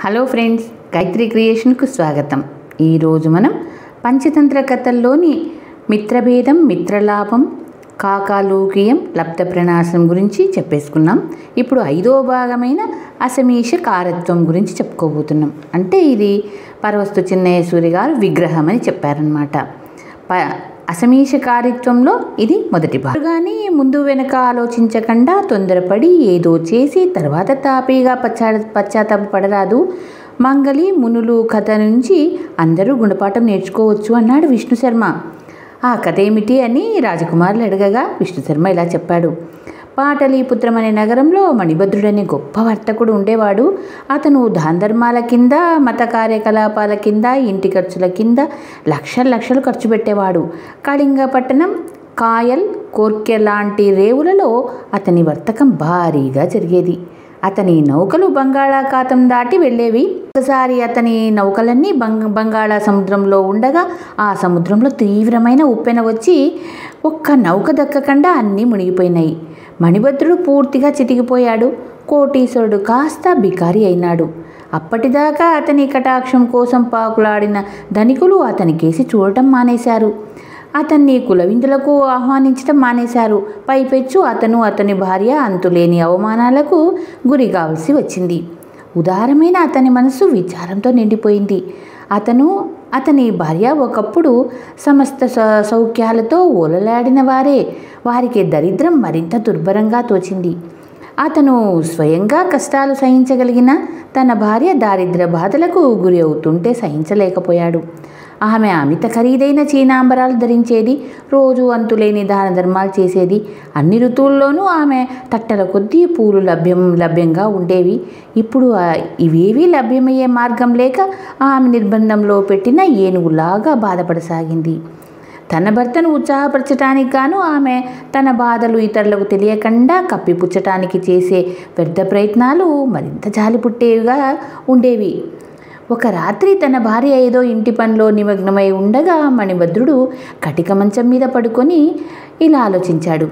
Hello friends, Gayatri క్రియేషన్కు స్వాగతం. ఈరోజు మనం పంచతంత్ర కథల్లోని మిత్రభేదం, మిత్రలాభం, కాకాలోకియం, లబ్ధ ప్రణాశం గురించి చెప్పేసుకున్నాం. ఇప్పుడు 5వ భాగమైన అసమీష కారత్వం గురించి చెప్పుకోబోతున్నాం. అంటే ఇది పరవస్తు చిన్నయేశ్వరి గారు విగ్రహం అని చెప్పారనమాట. అసమీషకారిత్వంలో ఇది మొదటి భాగం. కానీ ముందు వెనక ఆలోచించకుండా తొందరపడి ఏదో చేసి తర్వాత తాపీగా పశ్చాత్తాపపడరాదు. మంగళి మునులు కథ నుంచి అందరూ గుణపాఠం నేర్చుకోవచ్చు అన్నాడు విష్ణు శర్మ. ఆ కథ ఏమిటి అని రాజకుమారులు అడగగా విష్ణు శర్మ ఇలా చెప్పాడు. పాటలీపుత్రం అనే నగరంలో మణిభద్రుడనే గొప్ప వర్తకుడు ఉండేవాడు. అతను దానధర్మాల కింద, మత కార్యకలాపాల కింద, ఇంటి ఖర్చుల కింద లక్షలు ఖర్చు పెట్టేవాడు. కళింగపట్టణం, కాయల్, కోర్కె లాంటి రేవులలో అతని వర్తకం భారీగా జరిగేది. అతని నౌకలు బంగాళాఖాతం దాటి వెళ్ళేవి. ఒకసారి అతని నౌకలన్నీ బంగాళా సముద్రంలో ఉండగా ఆ సముద్రంలో తీవ్రమైన ఉప్పెన వచ్చి ఒక్క నౌక దక్కకుండా అన్నీ మునిగిపోయినాయి. మణిభద్రుడు పూర్తిగా చితికిపోయాడు. కోటీశ్వరుడు కాస్త బికారి అయినాడు. అప్పటిదాకా అతని కటాక్షం కోసం పాకులాడిన ధనికులు అతనికేసి చూడటం మానేశారు. అతన్ని కులవిందులకు ఆహ్వానించడం మానేశారు. పైపెచ్చు అతని భార్య అంతులేని అవమానాలకు గురి కావలసి వచ్చింది. ఉదారమైన అతని మనసు విచారంతో నిండిపోయింది. అతని భార్య ఒకప్పుడు సమస్త సౌఖ్యాలతో ఓలలాడిన వారే. వారికి దరిద్రం మరింత దుర్భరంగా తోచింది. అతను స్వయంగా కష్టాలు సహించగలిగిన తన భార్య దారిద్ర్య బాధలకు గురి అవుతుంటే సహించలేకపోయాడు. ఆమె అమిత ఖరీదైన చీనాంబరాలు ధరించేది. రోజు అంతులేని దాన ధర్మాలు చేసేది. అన్ని ఋతువుల్లోనూ ఆమె తట్టల కొద్దీ పూలు లభ్యంగా ఉండేవి. ఇప్పుడు ఇవేవీ లభ్యమయ్యే మార్గం లేక ఆమె నిర్బంధంలో పెట్టిన ఏనుగులాగా బాధపడసాగింది. తన భర్తను ఉత్సాహపరచటానికి గాను ఆమె తన బాధలు ఇతరులకు తెలియకుండా కప్పిపుచ్చటానికి చేసే వ్యర్థ ప్రయత్నాలు మరింత జాలి పుట్టేవిగా ఉండేవి. ఒక రాత్రి తన భార్య ఏదో ఇంటి పనిలో నిమగ్నమై ఉండగా మణిభద్రుడు కటిక మంచం మీద పడుకొని ఇలా ఆలోచించాడు.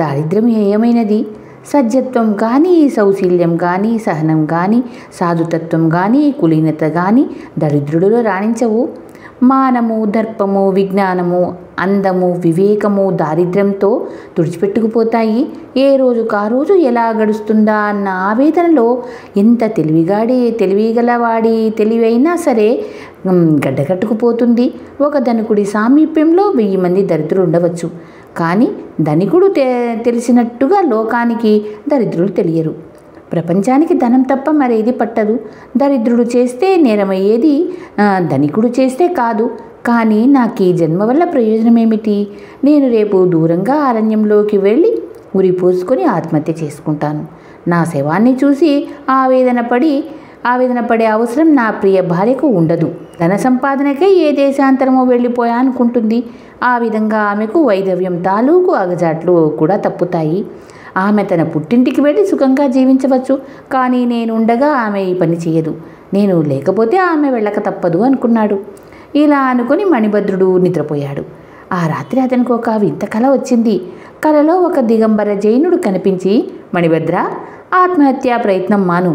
దారిద్ర్యం ఏమైనది? సజ్జత్వం కానీ, సౌశీల్యం కానీ, సహనం కానీ, సాధుతత్వం కానీ, కులీనత కానీ దరిద్రుడిలో రాణించవు. మానము, దర్పము, విజ్ఞానము, అందము, వివేకము దారిద్ర్యంతో తుడిచిపెట్టుకుపోతాయి. ఏ రోజుకు ఆ రోజు ఎలా గడుస్తుందా అన్న ఆవేదనలో ఎంత తెలివిగలవాడి తెలివైనా సరే గడ్డకట్టుకుపోతుంది. ఒక ధనికుడి సామీప్యంలో 1000 మంది దరిద్రులు ఉండవచ్చు. కానీ ధనికుడు తెలిసినట్టుగా లోకానికి దరిద్రులు తెలియరు. ప్రపంచానికి ధనం తప్ప మరేది పట్టదు. దరిద్రుడు చేస్తే నేరమయ్యేది ధనికుడు చేస్తే కాదు. కానీ నాకు ఈ జన్మ వల్ల ప్రయోజనం ఏమిటి? నేను రేపు దూరంగా అరణ్యంలోకి వెళ్ళి ఉరి పోసుకొని ఆత్మహత్య చేసుకుంటాను. నా శవాన్ని చూసి ఆవేదన పడే అవసరం నా ప్రియ భార్యకు ఉండదు. ధన సంపాదనకై ఏ దేశాంతరమో వెళ్ళిపోయా అనుకుంటుంది. ఆ విధంగా ఆమెకు వైధవ్యం తాలూకు అగజాట్లు కూడా తప్పుతాయి. ఆమె తన పుట్టింటికి వెళ్ళి సుఖంగా జీవించవచ్చు. కానీ నేను ఉండగా ఆమె ఈ పని చేయదు. నేను లేకపోతే ఆమె వెళ్ళక తప్పదు అనుకున్నాడు. ఇలా అనుకుని మణిభద్రుడు నిద్రపోయాడు. ఆ రాత్రి అతనికి ఒక వింత కల వచ్చింది. కలలో ఒక దిగంబర జైనుడు కనిపించి, మణిభద్ర, ఆత్మహత్యా ప్రయత్నం మాను.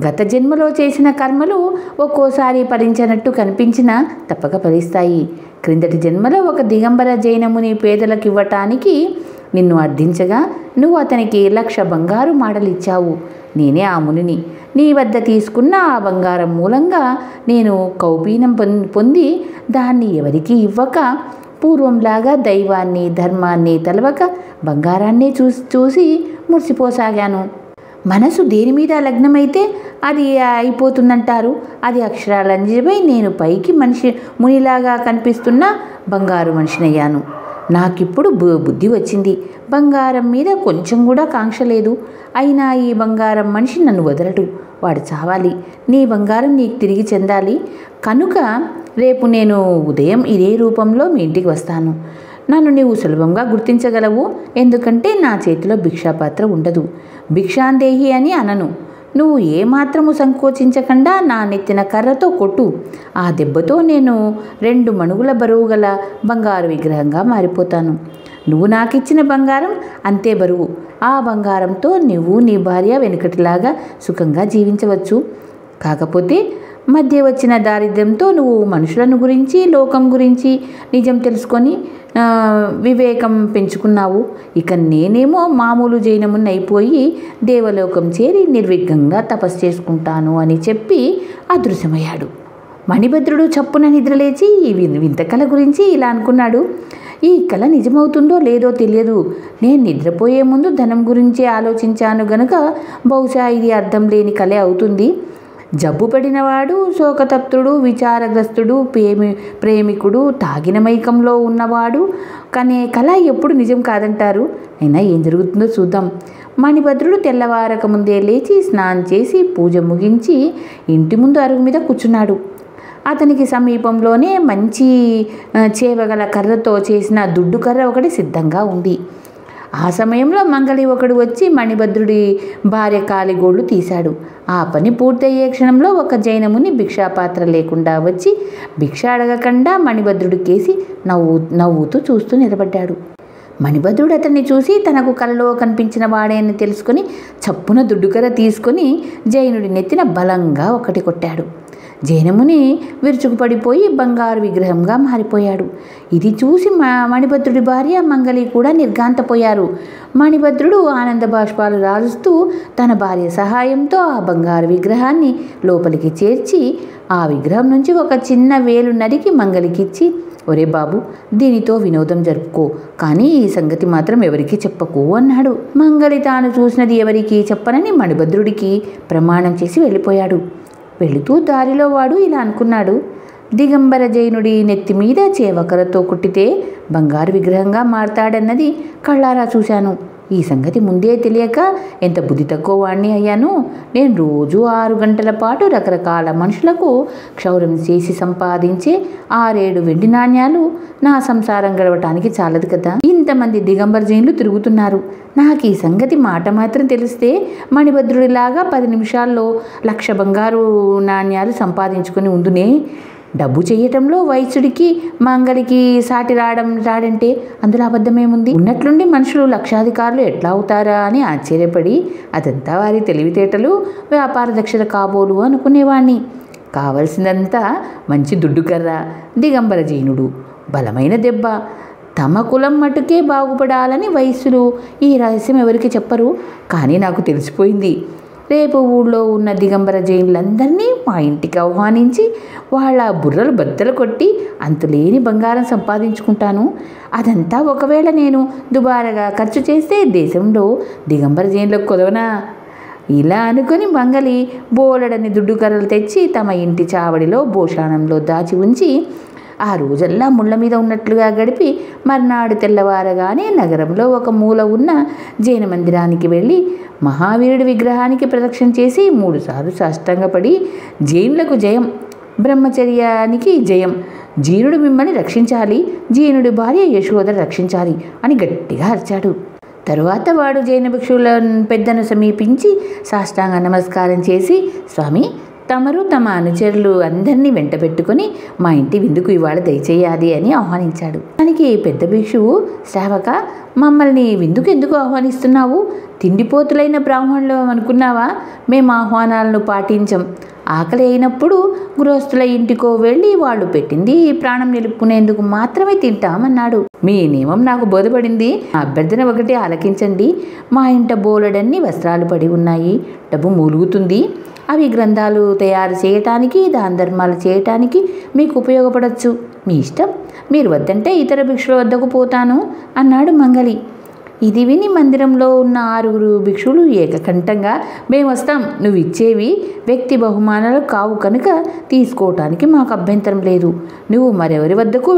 గత జన్మలో చేసిన కర్మలు ఒక్కోసారి ఫలించినట్టు కనిపించినా తప్పక ఫలిస్తాయి. క్రిందటి జన్మలో ఒక దిగంబర జైనముని పేదలకు ఇవ్వటానికి నిన్ను అర్థించగా నువ్వు అతనికి 1,00,000 బంగారు మాడలు ఇచ్చావు. నేనే ఆ మునిని. నీ వద్ద తీసుకున్న ఆ బంగారం మూలంగా నేను కౌపీనం పొంది దాన్ని ఎవరికీ ఇవ్వక పూర్వంలాగా దైవాన్ని, ధర్మాన్ని తలవక బంగారాన్నే చూసి మురిసిపోసాగాను. మనసు దేని మీద లగ్నమైతే అది అయిపోతుందంటారు. అది అక్షరాల నిజమై నేను పైకి మునిలాగా కనిపిస్తున్న బంగారు మనిషినయ్యాను. నాకిప్పుడు బుద్ధి వచ్చింది. బంగారం మీద కొంచెం కూడా కాంక్ష లేదు. అయినా ఈ బంగారం మనిషి నన్ను వదలడు. వాడు చావాలి. నీ బంగారం నీకు తిరిగి చెందాలి. కనుక రేపు నేను ఉదయం ఇదే రూపంలో మీ ఇంటికి వస్తాను. నన్ను నీవు సులభంగా గుర్తించగలవు. ఎందుకంటే నా చేతిలో భిక్షాపాత్ర ఉండదు. భిక్షాందేహి అని అనను. నువ్వు ఏమాత్రము సంకోచించకుండా నా నెత్తిన కర్రతో కొట్టు. ఆ దెబ్బతో నేను 2 మణుగుల బరువు గల బంగారు విగ్రహంగా మారిపోతాను. నువ్వు నాకిచ్చిన బంగారం అంతే బరువు. ఆ బంగారంతో నువ్వు నీ భార్య వెనుకటిలాగా సుఖంగా జీవించవచ్చు. కాకపోతే మధ్య వచ్చిన దారిద్ర్యంతో నువ్వు మనుషులను గురించి లోకం గురించి నిజం తెలుసుకొని వివేకం పెంచుకున్నావు. ఇక నేనేమో మామూలు జైనముని అయిపోయి దేవలోకం చేరి నిర్విఘ్నంగా తపస్సు చేసుకుంటాను అని చెప్పి అదృశ్యమయ్యాడు. మణిభద్రుడు చప్పున నిద్రలేచి ఈ వింత కళ గురించి ఇలా అనుకున్నాడు. ఈ కళ నిజమవుతుందో లేదో తెలియదు. నేను నిద్రపోయే ముందు ధనం గురించి ఆలోచించాను గనుక బహుశా ఇది అర్థం లేని కళే అవుతుంది. జబ్బు పడినవాడు, శోకతప్తుడు, విచారగ్రస్తుడు, ప్రేమికుడు, తాగిన మైకంలో ఉన్నవాడు కనే కళ ఎప్పుడు నిజం కాదంటారు. అయినా ఏం జరుగుతుందో చూద్దాం. మణిభద్రుడు తెల్లవారక ముందే లేచి స్నానం చేసి పూజ ముగించి ఇంటి ముందు అరుగు మీద కూర్చున్నాడు. అతనికి సమీపంలోనే మంచి చేవగల కర్రతో చేసిన దుడ్డు కర్ర ఒకటి సిద్ధంగా ఉంది. ఆ సమయంలో మంగలి ఒకడు వచ్చి మణిభద్రుడి భార్య కాలిగోళ్లు తీశాడు. ఆ పని పూర్తయ్యే క్షణంలో ఒక జైనముని భిక్షాపాత్ర లేకుండా వచ్చి భిక్ష అడగకుండా మణిభద్రుడి కేసి నవ్వుతూ చూస్తూ నిలబడ్డాడు. మణిభద్రుడు అతన్ని చూసి తనకు కలలో కనిపించిన వాడే అని తెలుసుకొని చప్పున దుడ్డుకర్ర తీసుకొని జైనుడి నెత్తిన బలంగా ఒకటి కొట్టాడు. జైనముని విరుచుకుపడిపోయి బంగారు విగ్రహంగా మారిపోయాడు. ఇది చూసి మణిభద్రుడి భార్య మంగలి కూడా నిర్ఘాంతపోయారు. మణిభద్రుడు ఆనంద బాష్పాలు రాలుస్తూ తన భార్య సహాయంతో ఆ బంగారు విగ్రహాన్ని లోపలికి చేర్చి ఆ విగ్రహం నుంచి ఒక చిన్న వేలు నరికి మంగలికిచ్చి, ఒరే బాబు, దీనితో వినోదం జరుపుకో, కానీ ఈ సంగతి మాత్రం ఎవరికీ చెప్పకు అన్నాడు. మంగలి తాను చూసినది ఎవరికీ చెప్పనని మణిభద్రుడికి ప్రమాణం చేసి వెళ్ళిపోయాడు. వెళుతూ దారిలో వాడు ఇలా అనుకున్నాడు. దిగంబర జైనుడి నెత్తి మీద చేవకరతో కుట్టితే బంగారు విగ్రహంగా మారతాడన్నది కళ్ళారా చూశాను. ఈ సంగతి ముందే తెలియక ఎంత బుద్ధి తక్కువ వాణ్ణి అయ్యాను. నేను రోజు 6 గంటల పాటు రకరకాల మనుషులకు క్షౌరం చేసి సంపాదించే 6-7 వెండి నాణ్యాలు నా సంసారం గడవటానికి చాలదు కదా. ఇంతమంది దిగంబర జైన్లు తిరుగుతున్నారు. నాకు ఈ సంగతి మాట మాత్రం తెలిస్తే మణిభద్రుడిలాగా 10 నిమిషాల్లో 1,00,000 బంగారు నాణ్యాలు సంపాదించుకొని ఉందునే. డబ్బు చేయటంలో వైశ్యుడికి మంగలికి సాటి రాడంటే అందులో అబద్ధమేముంది? ఉన్నట్లుండి మనుషులు లక్షాధికారులు ఎట్లా అవుతారా అని ఆశ్చర్యపడి అదంతా వారి తెలివితేటలు, వ్యాపార దక్షత కాబోలు అనుకునేవాణ్ణి. కావలసిందంతా మంచి దుడ్డుకర్ర, దిగంబర జైనుడు, బలమైన దెబ్బ. తమ కులం మటుకే బాగుపడాలని వైశ్యులు ఈ రహస్యం ఎవరికి చెప్పరు. కానీ నాకు తెలిసిపోయింది. రేపు ఊళ్ళో ఉన్న దిగంబర జైన్లందరినీ మా ఇంటికి ఆహ్వానించి వాళ్ళ బుర్రలు బద్దలు కొట్టి అంతులేని బంగారం సంపాదించుకుంటాను. అదంతా ఒకవేళ నేను దుబారగా ఖర్చు చేస్తే దేశంలో దిగంబర జైన్లకు కొదవనా? ఇలా అనుకుని మంగలి బోలెడని దుడ్డు కర్రలు తెచ్చి తమ ఇంటి చావడిలో భోషాణంలో దాచి ఉంచి ఆ రోజల్లా ముళ్ళ మీద ఉన్నట్లుగా గడిపి మర్నాడు తెల్లవారగానే నగరంలో ఒక మూల ఉన్న జైన మందిరానికి వెళ్ళి మహావీరుడి విగ్రహానికి ప్రదక్షిణ చేసి 3 సార్లు సాష్టాంగపడి, జైనులకు జయం, బ్రహ్మచర్యానికి జయం, జీనుడు మిమ్మల్ని రక్షించాలి, జీనుడి భార్య యశోద రక్షించాలి అని గట్టిగా అరిచాడు. తరువాత వాడు జైన భిక్షువుల పెద్దను సమీపించి సాష్టాంగ నమస్కారం చేసి, స్వామి, తమరు తమ అనుచరులు అందరినీ వెంట పెట్టుకుని మా ఇంటి విందుకు ఇవాళ దయచేయాలి అని ఆహ్వానించాడు. దానికి పెద్ద భిక్షువు, శ్రావక, మమ్మల్ని విందుకు ఎందుకు ఆహ్వానిస్తున్నావు? తిండిపోతులైన బ్రాహ్మణులు అనుకున్నావా? మేము ఆహ్వానాలను పాటించం. ఆకలి అయినప్పుడు గృహస్థుల ఇంటికో వెళ్ళి వాళ్ళు పెట్టింది ప్రాణం నిలుపుకునేందుకు మాత్రమే తింటామన్నాడు. మీ నియమం నాకు బోధపడింది. అభ్యర్థన ఒకటి ఆలకించండి. మా ఇంట బోలెడన్ని వస్త్రాలు పడి ఉన్నాయి. డబ్బు మూలుగుతుంది. అవి గ్రంథాలు తయారు చేయటానికి, దాన ధర్మాలు చేయటానికి మీకు ఉపయోగపడవచ్చు. మీ ఇష్టం. మీరు వద్దంటే ఇతర భిక్షుల వద్దకు పోతాను అన్నాడు మంగలి. ఇది విని మందిరంలో ఉన్న 6 భిక్షువులు ఏకకంఠంగా, మేము వస్తాం, నువ్వు ఇచ్చేవి వ్యక్తి బహుమానాలు కావు కనుక తీసుకోవటానికి మాకు అభ్యంతరం లేదు. నువ్వు మరెవరి వద్దకు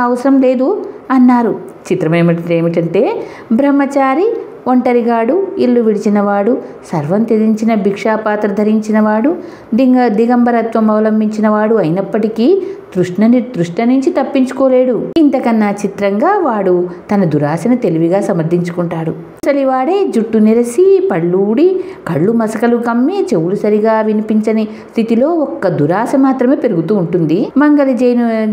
అవసరం లేదు అన్నారు. చిత్రం ఏమిటంటే బ్రహ్మచారి, ఒంటరిగాడు, ఇల్లు విడిచినవాడు, సర్వం త్యజించిన భిక్షాపాత్ర ధరించినవాడు, దిగంబరత్వం అవలంబించినవాడు అయినప్పటికీ తృష్ణ నుంచి తప్పించుకోలేడు. ఇంతకన్నా చిత్రంగా వాడు తన దురాశను తెలివిగా సమర్థించుకుంటాడు. ముసలివాడే జుట్టు నెరసి, పళ్ళూడి, కళ్ళు మసకలు కమ్మి, చెవులు సరిగా వినిపించని స్థితిలో ఒక్క దురాశ మాత్రమే పెరుగుతూ ఉంటుంది. మంగలి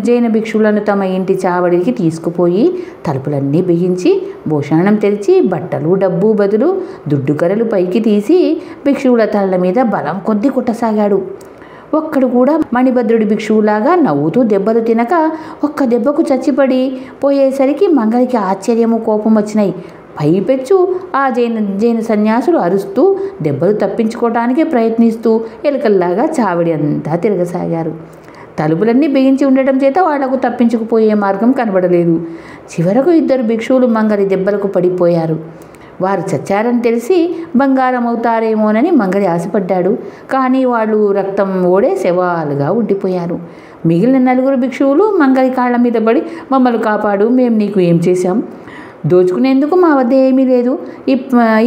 జైన భిక్షువులను తమ ఇంటి చావడికి తీసుకుపోయి తలుపులన్నీ బిగించి భూషాణం తెరిచి బట్టలు డబ్బు బదులు దుడ్డుకరలు పైకి తీసి భిక్షువుల తలల మీద బలం కొద్దీ కొట్టసాగాడు. ఒక్కడు కూడా మణిభద్రుడి భిక్షువులాగా నవ్వుతూ దెబ్బలు తినక ఒక్క దెబ్బకు చచ్చిపడి పోయేసరికి మంగలికి ఆశ్చర్యము కోపం వచ్చినాయి. పైపెచ్చు ఆ జైన సన్యాసులు అరుస్తూ దెబ్బలు తప్పించుకోవటానికి ప్రయత్నిస్తూ ఎలుకల్లాగా చావిడి అంతా తిరగసాగారు. తలుపులన్నీ బిగించి ఉండటం చేత వాళ్లకు తప్పించుకుపోయే మార్గం కనబడలేదు. చివరకు 2 భిక్షువులు మంగలి దెబ్బలకు పడిపోయారు. వారు చచ్చారని తెలిసి బంగారం అవుతారేమోనని మంగలి ఆశపడ్డాడు. కానీ వాళ్ళు రక్తం ఓడే శవాలుగా ఉండిపోయారు. మిగిలిన 4 భిక్షువులు మంగలి కాళ్ళ మీద పడి, మమ్మల్ని కాపాడు, మేము నీకు ఏం చేశాం? దోచుకునేందుకు మా వద్ద ఏమీ లేదు.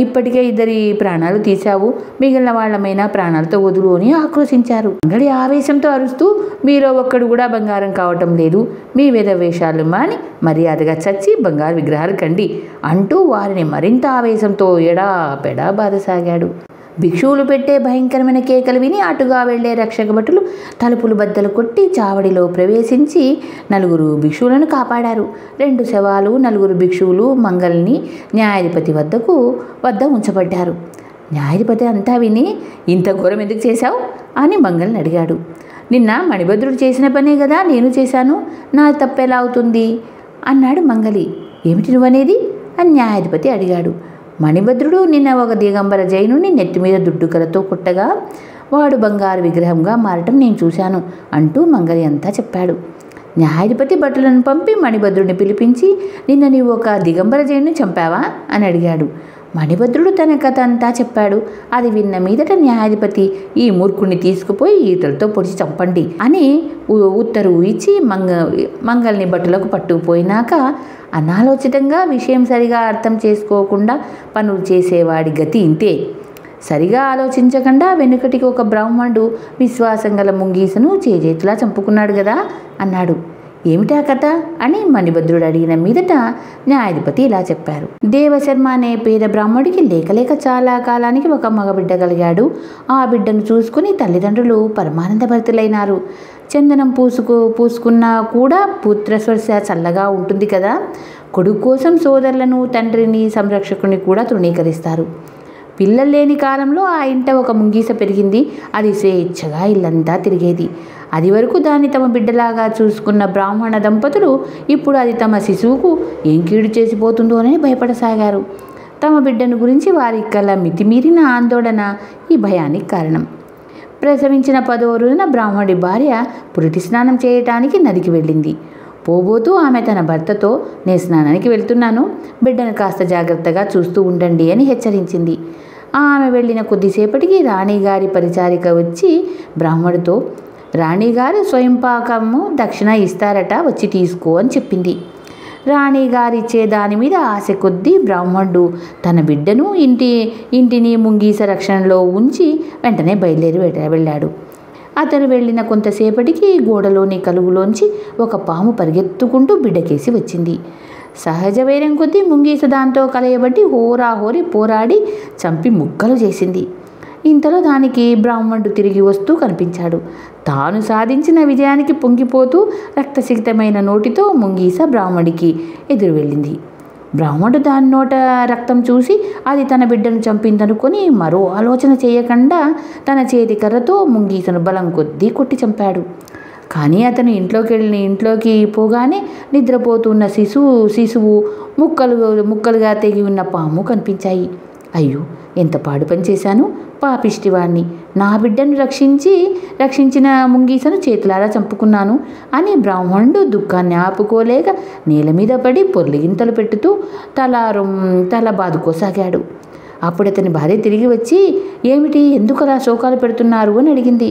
ఇప్పటికే 2 ప్రాణాలు తీశావు, మిగిలిన వాళ్ళమైనా ప్రాణాలతో వదులు అని ఆక్రోశించారు. మంగలి ఆవేశంతో అరుస్తూ, మీలో ఒక్కడు కూడా బంగారం కావటం లేదు, మీ వేషాలు మాని మర్యాదగా చచ్చి బంగారు విగ్రహాలు కండి అంటూ వారిని మరింత ఆవేశంతో ఎడాపెడా బాధసాగాడు. భిక్షువులు పెట్టే భయంకరమైన కేకలు విని అటుగా వెళ్లే రక్షక భటులు తలుపులు బద్దలు కొట్టి చావడిలో ప్రవేశించి 4 భిక్షువులను కాపాడారు. 2 శవాలు, 4 భిక్షువులు మంగల్ని న్యాయాధిపతి వద్ద ఉంచబడ్డారు. న్యాయాధిపతి అంతా విని, ఇంత ఘోరం ఎందుకు చేశావు అని మంగల్ని అడిగాడు. నిన్న మణిభద్రుడు చేసిన పనే కదా నేను చేశాను, నా తప్పెలా అవుతుంది అన్నాడు మంగలి. ఏమిటి నువ్వనేది అని న్యాయాధిపతి అడిగాడు. మణిభద్రుడు నిన్న ఒక దిగంబర జైనుని నెత్తిమీద దుడ్డుకలతో కొట్టగా వాడు బంగారు విగ్రహంగా మారటం నేను చూశాను అంటూ మంగలి అంతా చెప్పాడు. న్యాయాధిపతి భటులను పంపి మణిభద్రుడిని పిలిపించి, నిన్న నీవు ఒక దిగంబర జైనుని చంపావా అని అడిగాడు. మణిభద్రుడు తన కథ అంతా చెప్పాడు. అది విన్న మీదట న్యాయాధిపతి, ఈ మూర్ఖుణ్ణి తీసుకుపోయి ఈటలతో పొడిచి చంపండి అని ఉత్తర్వు ఇచ్చి మంగల్ని భటులకు పట్టుకుపోయినాక, అనాలోచితంగా విషయం సరిగా అర్థం చేసుకోకుండా పనులు చేసేవాడి గతి ఇంతే. సరిగా ఆలోచించకుండా వెనుకటికి ఒక బ్రాహ్మణుడు విశ్వాసం గల ముంగీసను చేజేతులా చంపుకున్నాడు కదా అన్నాడు. ఏమిటా కథ అని మణిభద్రుడు అడిగిన మీదట న్యాయాధిపతి ఇలా చెప్పారు. దేవశర్మ అనే పేద బ్రాహ్మడికి లేక చాలా కాలానికి ఒక మగబిడ్డ కలిగాడు. ఆ బిడ్డను చూసుకుని తల్లిదండ్రులు పరమానందభరితులైనారు. చందనం పూసుకున్నా కూడా పుత్రస్పర్శ చల్లగా ఉంటుంది కదా. కొడుకు కోసం సోదరులను, తండ్రిని, సంరక్షకుని కూడా తృణీకరిస్తారు. పిల్లలు లేని కాలంలో ఆ ఇంట ఒక ముంగీస పెరిగింది. అది స్వేచ్ఛగా ఇల్లంతా తిరిగేది. అది వరకు దాన్ని తమ బిడ్డలాగా చూసుకున్న బ్రాహ్మణ దంపతులు ఇప్పుడు అది తమ శిశువుకు ఏం కీడు చేసిపోతుందోనని భయపడసాగారు. తమ బిడ్డను గురించి వారి కల మితిమీరిన ఆందోళన ఈ భయానికి కారణం. ప్రసవించిన 10వ రోజున బ్రాహ్మణుడి భార్య పురిటి స్నానం చేయటానికి నదికి వెళ్ళింది. పోబోతూ ఆమె తన భర్తతో, నేను స్నానానికి వెళ్తున్నాను, బిడ్డను కాస్త జాగ్రత్తగా చూస్తూ ఉండండి అని హెచ్చరించింది. ఆమె వెళ్ళిన కొద్దిసేపటికి రాణిగారి పరిచారిక వచ్చి బ్రాహ్మణుడితో, రాణిగారు స్వయంపాకము దక్షిణ ఇస్తారట, వచ్చి తీసుకో అని చెప్పింది. రాణిగారిచ్చే దాని మీద ఆశ కొద్దీ బ్రాహ్మణుడు తన బిడ్డను ఇంటిని ముంగీస రక్షణలో ఉంచి వెంటనే బయలుదేరి వెళ్ళాడు. అతను వెళ్ళిన కొంతసేపటికి గోడలోని కలుగులోంచి ఒక పాము పరిగెత్తుకుంటూ బిడ్డకేసి వచ్చింది. సహజ వైరం కొద్దీ ముంగీస దాంతో కలయబట్టి హోరాహోరి పోరాడి చంపి ముక్కలు చేసింది. ఇంతలో దానికి బ్రాహ్మణుడు తిరిగి వస్తూ కనిపించాడు. తాను సాధించిన విజయానికి పొంగిపోతూ రక్తసిక్తమైన నోటితో ముంగీస బ్రాహ్మణుడికి ఎదురు వెళ్ళింది. బ్రాహ్మణుడు దాని నోట రక్తం చూసి అది తన బిడ్డను చంపిందనుకొని మరో ఆలోచన చేయకుండా తన చేతి కర్రతో ముంగీసను బలం కొద్దీ కొట్టి చంపాడు. కానీ అతను ఇంట్లోకి పోగానే నిద్రపోతున్న శిశువు ముక్కలుగా తెగి ఉన్న పాము కనిపించాయి. అయ్యో, ఎంత పాడు పని చేశాను, పాపిష్టివాణ్ణి, నా బిడ్డను రక్షించిన ముంగీసను చేతులారా చంపుకున్నాను అని బ్రాహ్మణుడు దుఃఖాన్ని ఆపుకోలేక నేల మీద పడి పొర్లిగింతలు పెట్టుతూ తల బాదుకోసాగాడు. అప్పుడు అతని భార్య తిరిగి వచ్చి, ఏమిటి, ఎందుకు అలా శోకాలు పెడుతున్నారు అని అడిగింది.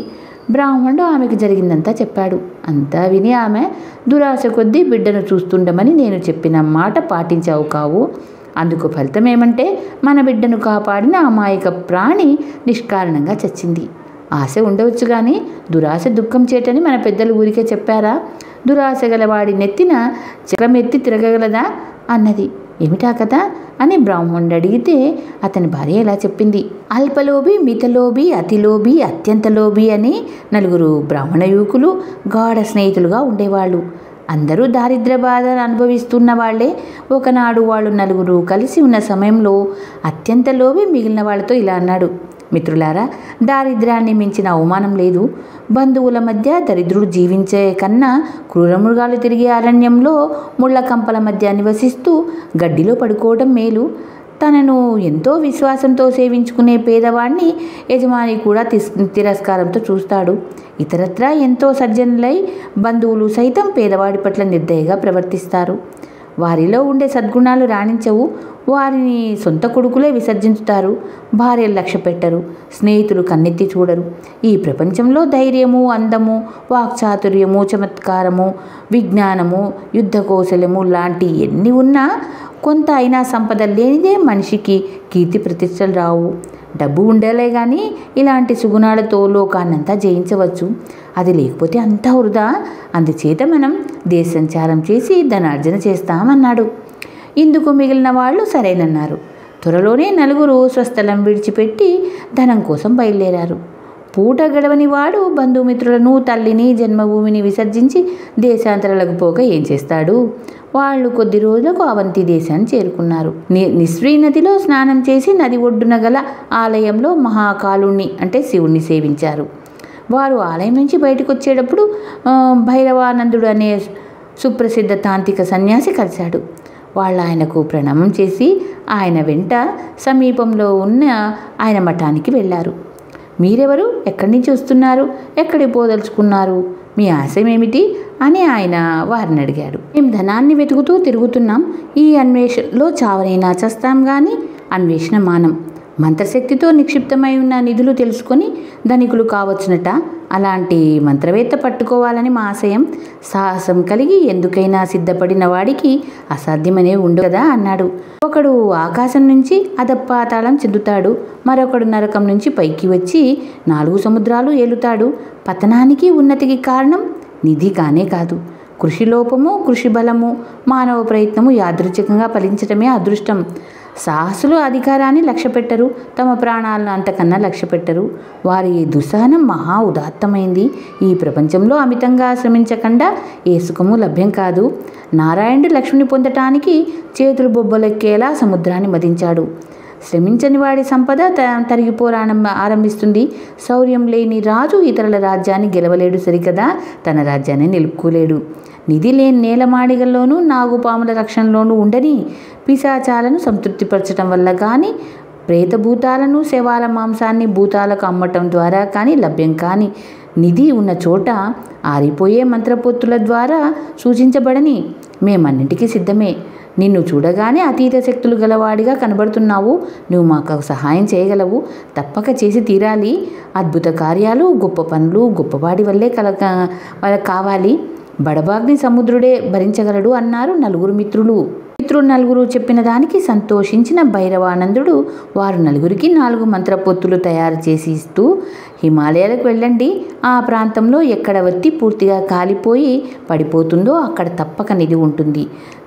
బ్రాహ్మణుడు ఆమెకు జరిగిందంతా చెప్పాడు. అంతా విని ఆమె, దురాశ కొద్దీ బిడ్డను చూస్తుండమని నేను చెప్పిన మాట పాటించావు కావు. అందుకు ఫలితం ఏమంటే మన బిడ్డను కాపాడిన అమాయక ప్రాణి నిష్కారణంగా చచ్చింది. ఆశ ఉండవచ్చు కానీ దురాశ దుఃఖం చేటని మన పెద్దలు ఊరికే చెప్పారా? దురాశ గలవాడి నెత్తిన చక్రమెత్తి తిరగగలదా అన్నది. ఏమిటా కదా అని బ్రాహ్మణుడు అడిగితే అతని భార్య ఇలా చెప్పింది. అల్పలోభి, మితలోభి, అతిలోభి, అత్యంత లోభి అని 4 బ్రాహ్మణ యువకులు గాఢ స్నేహితులుగా ఉండేవాళ్ళు. అందరూ దారిద్ర్య బాధను అనుభవిస్తున్న వాళ్లే. ఒకనాడు వాళ్ళు 4 కలిసి ఉన్న సమయంలో అత్యంత లోభి మిగిలిన వాళ్ళతో ఇలా అన్నాడు. మిత్రులారా, దారిద్ర్యాన్ని మించిన అవమానం లేదు. బంధువుల మధ్య దరిద్రుడు జీవించే కన్నా క్రూరమృగాలు తిరిగే అరణ్యంలో ముళ్ళ కంపల మధ్య నివసిస్తూ గడ్డిలో పడుకోవడం మేలు. తనను ఎంతో విశ్వాసంతో సేవించుకునే పేదవాడిని యజమాని కూడా తిరస్కారంతో చూస్తాడు. ఇతరత్రా ఎంతో సజ్జనులై బంధువులు సైతం పేదవాడి పట్ల నిర్దయగా ప్రవర్తిస్తారు. వారిలో ఉండే సద్గుణాలు రాణించవు. వారిని సొంత కొడుకులే విసర్జించుతారు. భార్యలు లక్ష్య పెట్టరు. స్నేహితులు కన్నెత్తి చూడరు. ఈ ప్రపంచంలో ధైర్యము, అందము, వాక్చాతుర్యము, చమత్కారము, విజ్ఞానము, యుద్ధ కౌశల్యము లాంటి ఎన్ని ఉన్నా కొంత అయినా సంపద లేనిదే మనిషికి కీర్తి ప్రతిష్టలు రావు. డబ్బు ఉండేలే కానీ ఇలాంటి సుగుణాలతో లోకాన్నంతా జయించవచ్చు. అది లేకపోతే అంతా వృధా. అందుచేత మనం దేశ సంచారం చేసి ధనార్జన చేస్తామన్నాడు. ఇందుకు మిగిలిన వాళ్ళు సరేనన్నారు. త్వరలోనే 4 స్వస్థలం విడిచిపెట్టి ధనం కోసం బయలుదేరారు. పూట గడవని వాడు బంధుమిత్రులను, తల్లిని, జన్మభూమిని విసర్జించి దేశాంతరాలకు పోక ఏం చేస్తాడు? వాళ్ళు కొద్ది రోజులకు అవంతి దేశాన్ని చేరుకున్నారు. నిస్రీ నదిలో స్నానం చేసి నది ఒడ్డున గల ఆలయంలో మహాకాలుణ్ణి అంటే శివుణ్ణి సేవించారు. వారు ఆలయం నుంచి బయటకు వచ్చేటప్పుడు భైరవానందుడు అనే సుప్రసిద్ధ తాంత్రిక సన్యాసి కలిశాడు. వాళ్ళు ఆయనకు ప్రణామం చేసి ఆయన వెంట సమీపంలో ఉన్న ఆయన మఠానికి వెళ్ళారు. మీరెవరు? ఎక్కడి నుంచి వస్తున్నారు? ఎక్కడికి పోదలుచుకున్నారు? మీ ఆశయం ఏమిటి అని ఆయన వారిని అడిగాడు. మేము ధనాన్ని వెతుకుతూ తిరుగుతున్నాం. ఈ అన్వేషణలో చావనైనా చస్తాం కానీ అన్వేషణ మానం. మంత్రశక్తితో నిక్షిప్తమై ఉన్న నిధులు తెలుసుకొని ధనికులు కావచ్చునట. అలాంటి మంత్రవేత్త పట్టుకోవాలని మా ఆశయం. సాహసం కలిగి ఎందుకైనా సిద్ధపడిన వాడికి అసాధ్యమనే ఉండు కదా అన్నాడు. ఒకడు ఆకాశం నుంచి అధపాతాళం చెందుతాడు. మరొకడు నరకం నుంచి పైకి వచ్చి 4 సముద్రాలు ఏలుతాడు. పతనానికి ఉన్నతికి కారణం నిధి కానే కాదు. కృషి లోపము, కృషి బలము, మానవ ప్రయత్నము యాదృచ్ఛికంగా ఫలించడమే అదృష్టం. సాహసులు అధికారాన్ని లక్ష్య పెట్టరు. తమ ప్రాణాలను అంతకన్నా లక్ష్య పెట్టరు. వారి దుస్సహనం మహా ఉదాత్తమైంది. ఈ ప్రపంచంలో అమితంగా శ్రమించకుండా ఏ సుఖము లభ్యం కాదు. నారాయణుడు లక్ష్మిని పొందటానికి చేతులు బొబ్బలెక్కేలా సముద్రాన్ని మదించాడు. శ్రమించని వాడి సంపద ఆరంభిస్తుంది. శౌర్యం లేని రాజు ఇతరుల రాజ్యాన్ని గెలవలేడు సరికదా, తన రాజ్యాన్ని నిలుపుకోలేడు. నిధి లేని నేలమాడిగల్లోనూ నాగుపాముల రక్షణలోనూ ఉండని పిశాచాలను సంతృప్తిపరచడం వల్ల కానీ, ప్రేతభూతాలను, శవాల మాంసాన్ని భూతాలకు అమ్మటం ద్వారా కానీ లభ్యం కాని నిధి ఉన్న చోట ఆరిపోయే మంత్రపొత్తుల ద్వారా సూచించబడని మేమన్నింటికీ సిద్ధమే. నిన్ను చూడగానే అతీత శక్తులు గలవాడిగా కనబడుతున్నావు. నువ్వు మాకు సహాయం చేయగలవు. తప్పక చేసి తీరాలి. అద్భుత కార్యాలు, గొప్ప పనులు గొప్పవాడి వల్లే వాళ్ళకి కావాలి. బడబాగ్ని సముద్రుడే భరించగలడు అన్నారు 4 మిత్రులు. మిత్రులు 4 చెప్పిన దానికి సంతోషించిన భైరవానందుడు వారు 4కి 4 మంత్రపొత్తులు తయారు చేసి ఇస్తూ, హిమాలయాలకు వెళ్ళండి. ఆ ప్రాంతంలో ఎక్కడ వత్తి పూర్తిగా కాలిపోయి పడిపోతుందో అక్కడ తప్పక నిధి ఉంటుంది.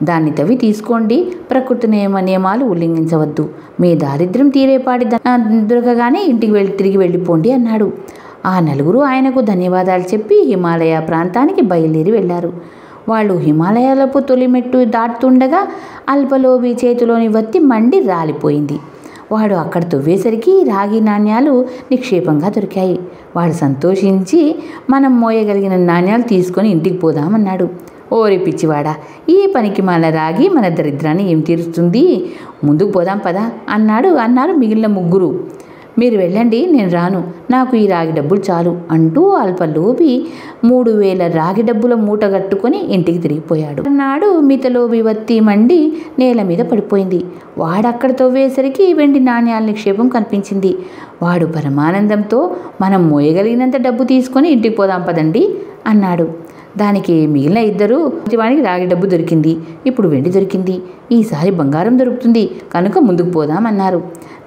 దాన్ని తవ్వి తీసుకోండి. ప్రకృతి నియమాలు ఉల్లంఘించవద్దు. మీ దారిద్ర్యం తీరేపాటి దొరకగానే ఇంటికి తిరిగి వెళ్ళిపోండి అన్నాడు. ఆ 4 ఆయనకు ధన్యవాదాలు చెప్పి హిమాలయ ప్రాంతానికి బయలుదేరి వెళ్ళారు. వాళ్ళు హిమాలయాలపు తొలిమెట్టు దాటుతుండగా అల్పలోభి చేతిలోని వత్తి మండి రాలిపోయింది. వాడు అక్కడ తవ్వేసరికి రాగి నాణ్యాలు నిక్షేపంగా దొరికాయి. వాడు సంతోషించి మనం మోయగలిగిన నాణ్యాలు తీసుకొని ఇంటికి పోదామన్నాడు. ఓరి పిచ్చివాడా, ఈ పనికి మన రాగి మన దరిద్రాన్ని ఏం తీరుస్తుంది? ముందుకు పోదాం పదా అన్నారు మిగిలిన 3. మీరు వెళ్ళండి, నేను రాను. నాకు ఈ రాగి డబ్బులు చాలు అంటూ అల్పలోభి 3000 రాగి డబ్బుల మూట కట్టుకొని ఇంటికి తిరిగిపోయాడు. నాడు మితలోభి వత్తి మండి నేల మీద పడిపోయింది. వాడక్కడ తవ్వేసరికి వెండి నాణ్యాల నిక్షేపం కనిపించింది. వాడు పరమానందంతో మనం మోయగలిగినంత డబ్బు తీసుకొని ఇంటికి పోదాం పదండి అన్నాడు. దానికి మిగిలిన 2 వానికి రాగి డబ్బు దొరికింది. ఇప్పుడు వెండి దొరికింది. ఈసారి బంగారం దొరుకుతుంది కనుక ముందుకు పోదామన్నారు.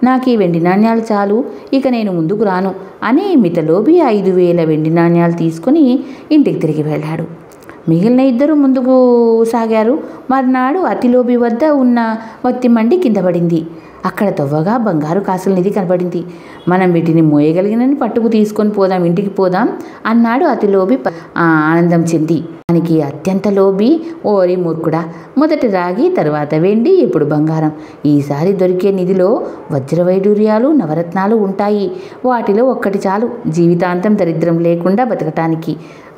నాకు ఈ వెండి నాణ్యాలు చాలు, ఇక నేను ముందుకు రాను అని మితలోబి 5,000 వెండి నాణ్యాలు తీసుకుని ఇంటికి తిరిగి వెళ్ళాడు. మిగిలిన ఇద్దరు ముందుకు సాగారు. మర్నాడు అతిలోబి వద్ద ఉన్న వత్తి మండి కింద పడింది. అక్కడ తవ్వగా బంగారు కాసుల నిధి కనబడింది. మనం వీటిని మోయగలిగినని పట్టుకు తీసుకొని పోదాం, ఇంటికి పోదాం అన్నాడు అతిలోబి ఆనందం చెంది. దానికి అత్యంత లోబి, ఓరి మూర్ఖుడా, మొదట రాగి, తర్వాత వెండి, ఇప్పుడు బంగారం. ఈసారి దొరికే నిధిలో వజ్రవైడూర్యాలు, నవరత్నాలు ఉంటాయి. వాటిలో ఒక్కటి చాలు జీవితాంతం దరిద్రం లేకుండా బతకటానికి.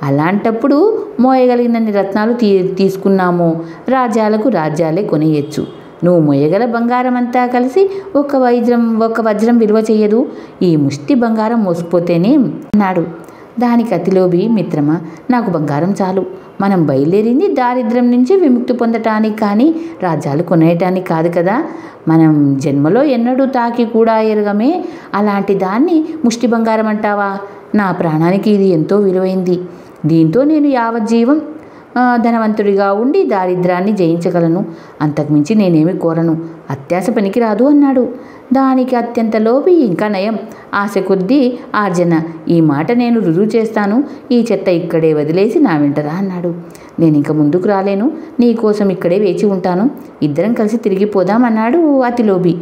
అలాంటప్పుడు మోయగలిగినన్ని రత్నాలు తీసుకున్నామో రాజ్యాలకు రాజ్యాలే కొనేయచ్చు. నువ్వు మొయ్యగల బంగారం అంతా కలిసి ఒక్క వజ్రం విలువ చెయ్యదు. ఈ ముష్టి బంగారం మోసుకుపోతేనే అన్నాడు. దానికి అతిలోబి, మిత్రమా, నాకు బంగారం చాలు. మనం బయలుదేరింది దారిద్ర్యం నుంచి విముక్తి పొందటానికి కానీ రాజ్యాలు కొనేయటానికి కాదు కదా. మనం జన్మలో ఎన్నడూ తాకి కూడా ఎరగమే, అలాంటి దాన్ని ముష్టి బంగారం అంటావా? నా ప్రాణానికి ఇది ఎంతో విలువైంది. దీంతో నేను యావజ్జీవం ధనవంతుడిగా ఉండి దారిద్ర్యాన్ని జయించగలను. అంతకుమించి నేనేమి కోరను. అత్యాశ పనికిరాదు అన్నాడు. దానికి అత్యంత లోబి, ఇంకా నయం, ఆశ కొద్దీ ఆర్జన. ఈ మాట నేను రుజువు చేస్తాను. ఈ చెత్త ఇక్కడే వదిలేసి నా వెంటరా అన్నాడు. నేను ఇంక ముందుకు రాలేను, నీ కోసం ఇక్కడే వేచి ఉంటాను. ఇద్దరం కలిసి తిరిగిపోదామన్నాడు అతిలోబి.